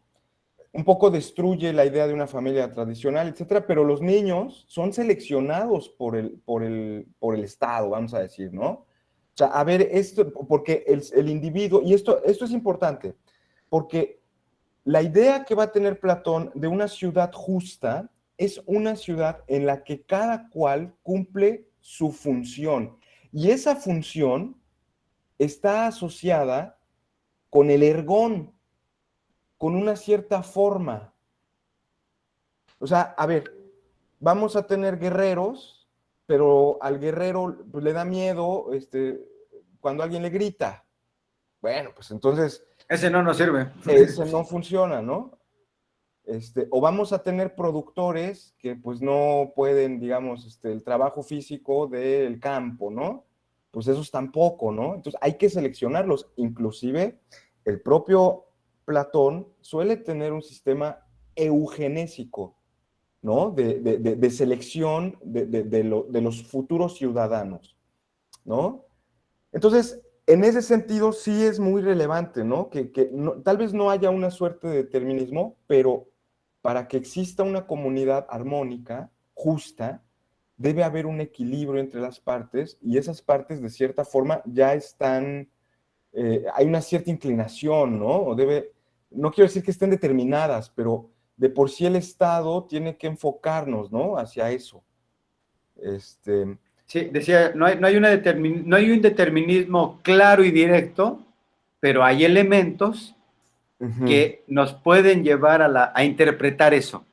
Un poco destruye la idea de una familia tradicional, etcétera, pero los niños son seleccionados por el Estado, vamos a decir, ¿no? O sea, a ver, esto, porque el individuo, y esto es importante, porque la idea que va a tener Platón de una ciudad justa es una ciudad en la que cada cual cumple su función. Y esa función está asociada con el ergón, con una cierta forma. O sea, a ver, vamos a tener guerreros, pero al guerrero pues, le da miedo cuando alguien le grita. Bueno, pues entonces... Ese no nos sirve. Ese no funciona, ¿no? O vamos a tener productores que pues no pueden, digamos, el trabajo físico del campo, ¿no? Pues esos tampoco, ¿no? Entonces hay que seleccionarlos. Inclusive el propio Platón suele tener un sistema eugenésico, ¿no? De selección de los futuros ciudadanos, ¿no? Entonces, en ese sentido sí es muy relevante, ¿no? Que no, tal vez no haya una suerte de determinismo, pero para que exista una comunidad armónica, justa, debe haber un equilibrio entre las partes y esas partes de cierta forma ya están, hay una cierta inclinación, ¿no? No quiero decir que estén determinadas, pero de por sí el Estado tiene que enfocarnos, ¿no? Hacia eso. Sí, decía, no hay un determinismo claro y directo, pero hay elementos que nos pueden llevar a interpretar eso.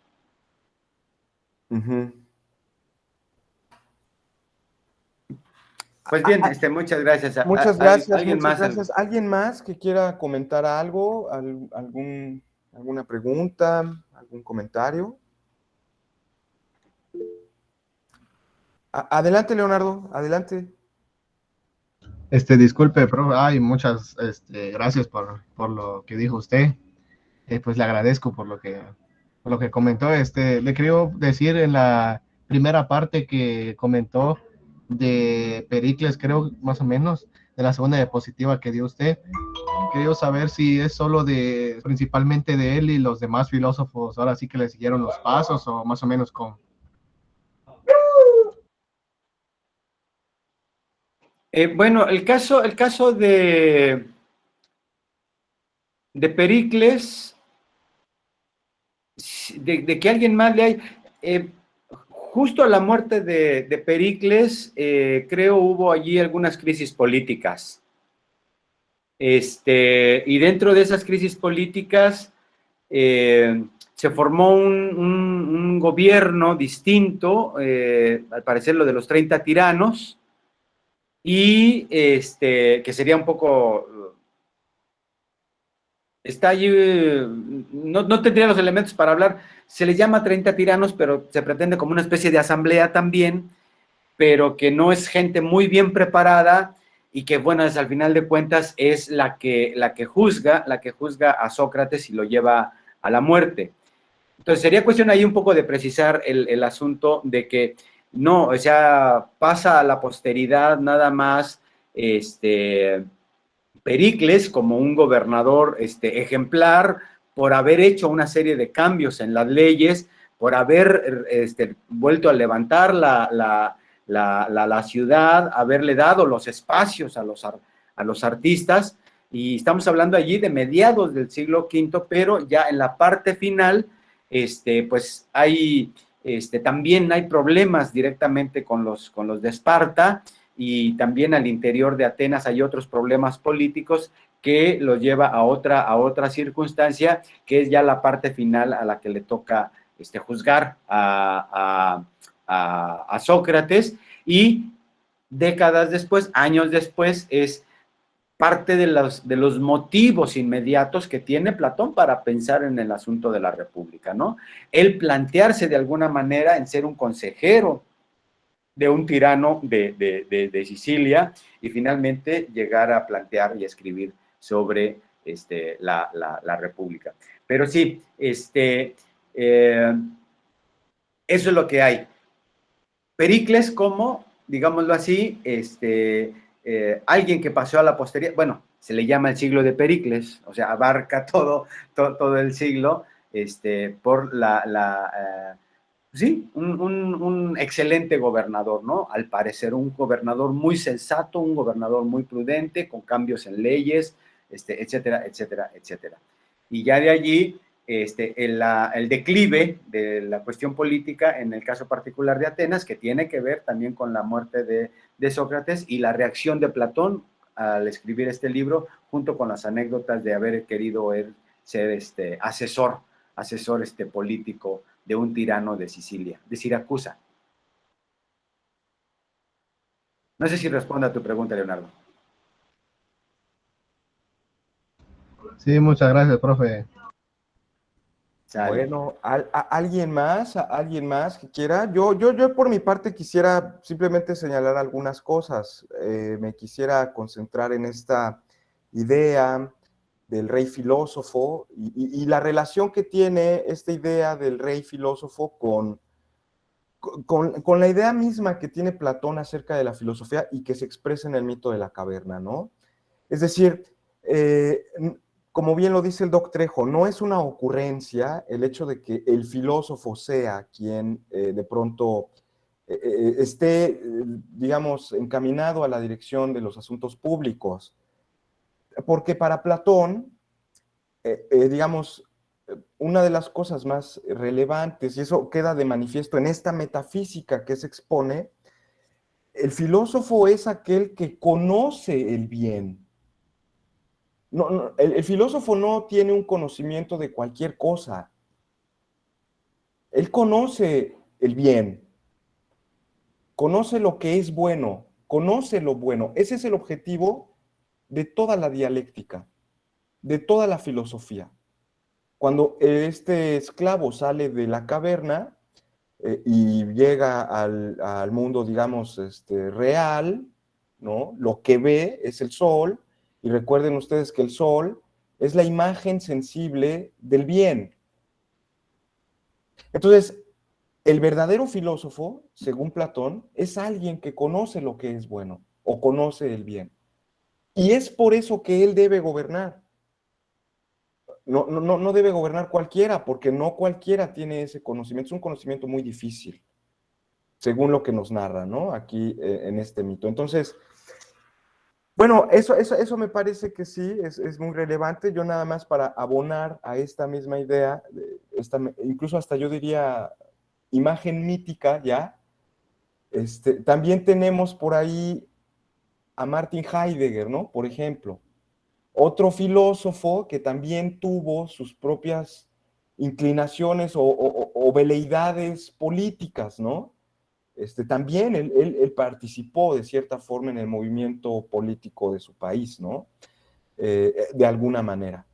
Pues bien, muchas gracias. Muchas gracias, ¿Alguien muchas más? gracias. ¿Alguien más que quiera comentar algo? ¿Alguna pregunta? ¿Algún comentario? Adelante, Leonardo, adelante. Disculpe, profe, ay, muchas gracias por lo que dijo usted. Pues le agradezco por lo que comentó. Le quiero decir en la primera parte que comentó de Pericles, creo más o menos, de la segunda diapositiva que dio usted. Quería saber si es solo principalmente de él y los demás filósofos ahora sí que le siguieron los pasos o más o menos con... Bueno, el caso de Pericles, de que alguien más le hay, justo a la muerte de Pericles, creo hubo allí algunas crisis políticas. Y dentro de esas crisis políticas se formó un gobierno distinto, al parecer lo de los 30 tiranos, y que sería un poco está allí, no tendría los elementos para hablar, se le llama 30 tiranos, pero se pretende como una especie de asamblea también, pero que no es gente muy bien preparada y que, bueno, es, al final de cuentas es la que juzga a Sócrates y lo lleva a la muerte. Entonces sería cuestión ahí un poco de precisar el asunto de que no, o sea, pasa a la posteridad nada más Pericles como un gobernador ejemplar por haber hecho una serie de cambios en las leyes, por haber vuelto a levantar la ciudad, haberle dado los espacios a los artistas, y estamos hablando allí de mediados del siglo V, pero ya en la parte final, pues hay, también hay problemas directamente con los de Esparta, y también al interior de Atenas hay otros problemas políticos que los lleva a otra circunstancia, que es ya la parte final a la que le toca juzgar a Sócrates, y décadas después, años después, es parte de los motivos inmediatos que tiene Platón para pensar en el asunto de la República, ¿no? El plantearse de alguna manera en ser un consejero de un tirano de Sicilia, y finalmente llegar a plantear y escribir sobre la República. Pero sí, eso es lo que hay. Pericles como, digámoslo así, alguien que pasó a la posteridad, bueno, se le llama el siglo de Pericles, o sea, abarca todo el siglo, por sí, un excelente gobernador, ¿no? Al parecer, un gobernador muy sensato, un gobernador muy prudente, con cambios en leyes, etcétera, etcétera, etcétera. Y ya de allí, el declive de la cuestión política, en el caso particular de Atenas, que tiene que ver también con la muerte de Sócrates, y la reacción de Platón al escribir este libro, junto con las anécdotas de haber querido ser asesor político de un tirano de Sicilia, de Siracusa. No sé si responde a tu pregunta, Leonardo. Sí, muchas gracias, profe. Sale. Bueno, ¿alguien más? ¿Alguien más que quiera? Yo por mi parte quisiera simplemente señalar algunas cosas. Me quisiera concentrar en esta idea del rey filósofo y la relación que tiene esta idea del rey filósofo con la idea misma que tiene Platón acerca de la filosofía y que se expresa en el mito de la caverna, ¿no? Es decir, como bien lo dice el Doc Trejo, no es una ocurrencia el hecho de que el filósofo sea quien de pronto esté, digamos, encaminado a la dirección de los asuntos públicos, porque para Platón, digamos, una de las cosas más relevantes, y eso queda de manifiesto en esta metafísica que se expone, el filósofo es aquel que conoce el bien. El filósofo no tiene un conocimiento de cualquier cosa. Él conoce el bien, conoce lo que es bueno, conoce lo bueno. Ese es el objetivo de toda la dialéctica, de toda la filosofía. Cuando este esclavo sale de la caverna y llega al mundo, digamos, real, ¿no? Lo que ve es el sol, y recuerden ustedes que el sol es la imagen sensible del bien. Entonces, el verdadero filósofo, según Platón, es alguien que conoce lo que es bueno o conoce el bien. Y es por eso que él debe gobernar. No debe gobernar cualquiera, porque no cualquiera tiene ese conocimiento. Es un conocimiento muy difícil, según lo que nos narra, ¿no? Aquí en este mito. Entonces, bueno, eso me parece que sí, es muy relevante. Yo nada más para abonar a esta misma idea, incluso hasta yo diría imagen mítica, ¿ya? También tenemos por ahí a Martin Heidegger, ¿no? Por ejemplo. Otro filósofo que también tuvo sus propias inclinaciones o veleidades políticas, ¿no? También él participó de cierta forma en el movimiento político de su país, ¿no? De alguna manera.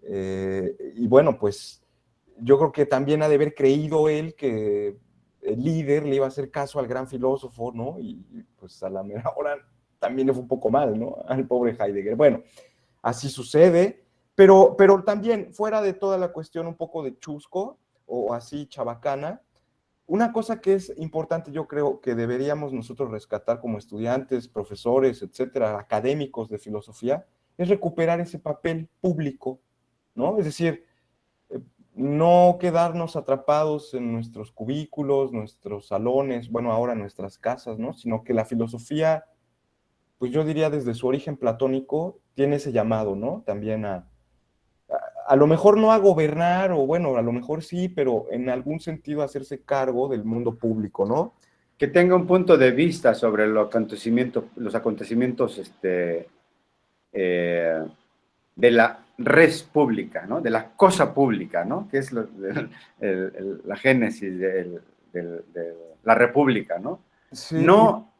Y bueno, pues yo creo que también ha de haber creído él que el líder le iba a hacer caso al gran filósofo, ¿no? Y pues a la mera hora también le fue un poco mal, ¿no? Al pobre Heidegger. Bueno, así sucede, pero también fuera de toda la cuestión un poco de chusco o así chabacana, una cosa que es importante, yo creo que deberíamos nosotros rescatar como estudiantes, profesores, etcétera, académicos de filosofía, es recuperar ese papel público, ¿no? Es decir, no quedarnos atrapados en nuestros cubículos, nuestros salones, bueno, ahora nuestras casas, ¿no? Sino que la filosofía, pues yo diría desde su origen platónico, tiene ese llamado, ¿no? También a lo mejor no a gobernar, o bueno, a lo mejor sí, pero en algún sentido hacerse cargo del mundo público, ¿no? Que tenga un punto de vista sobre los acontecimientos de la res pública, ¿no? De la cosa pública, ¿no? Que es la génesis de la república, ¿no? Sí, No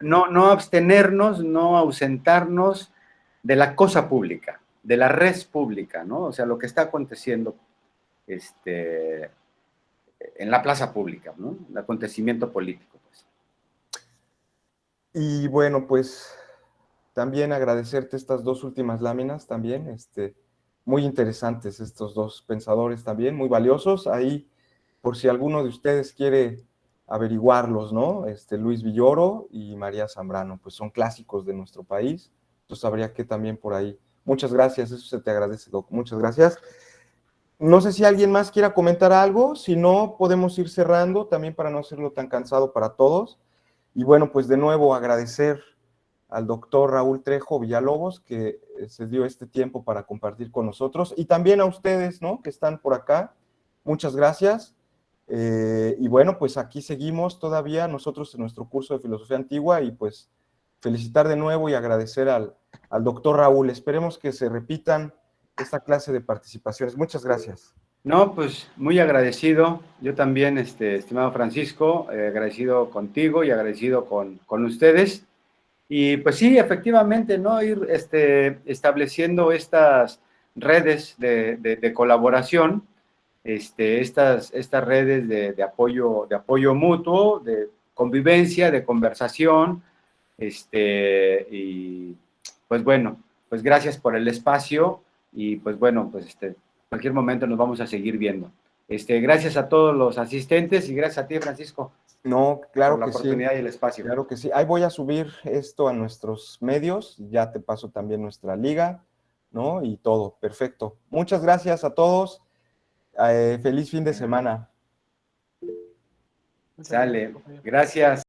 abstenernos, no ausentarnos de la cosa pública, de la res pública, ¿no? O sea, lo que está aconteciendo en la plaza pública, ¿no? El acontecimiento político, pues. y bueno, pues también agradecerte estas dos últimas láminas también, muy interesantes estos dos pensadores también, muy valiosos. Ahí, por si alguno de ustedes quiere averiguarlos, ¿no? Luis Villoro y María Zambrano, pues son clásicos de nuestro país. Entonces habría que también por ahí. Muchas gracias, eso se te agradece, Doc. Muchas gracias. No sé si alguien más quiera comentar algo, si no, podemos ir cerrando también para no hacerlo tan cansado para todos. Y bueno, pues de nuevo agradecer al doctor Raúl Trejo Villalobos, que se dio este tiempo para compartir con nosotros, y también a ustedes, ¿no?, que están por acá. Muchas gracias. Y bueno, pues aquí seguimos todavía nosotros en nuestro curso de Filosofía Antigua, y pues felicitar de nuevo y agradecer al doctor Raúl. Esperemos que se repitan esta clase de participaciones. Muchas gracias. No, pues muy agradecido, yo también, estimado Francisco, agradecido contigo y agradecido con ustedes. Y pues sí, efectivamente, ¿no? Ir estableciendo estas redes de colaboración, estas redes de apoyo mutuo, de convivencia, de conversación, y pues bueno, pues gracias por el espacio y pues bueno, pues cualquier momento nos vamos a seguir viendo. Gracias a todos los asistentes y gracias a ti, Francisco, No, claro por la que sí. oportunidad y el espacio. Claro que sí. Ahí voy a subir esto a nuestros medios. Ya te paso también nuestra liga, ¿no? Y todo. Perfecto. Muchas gracias a todos. Feliz fin de semana. Sale. Gracias.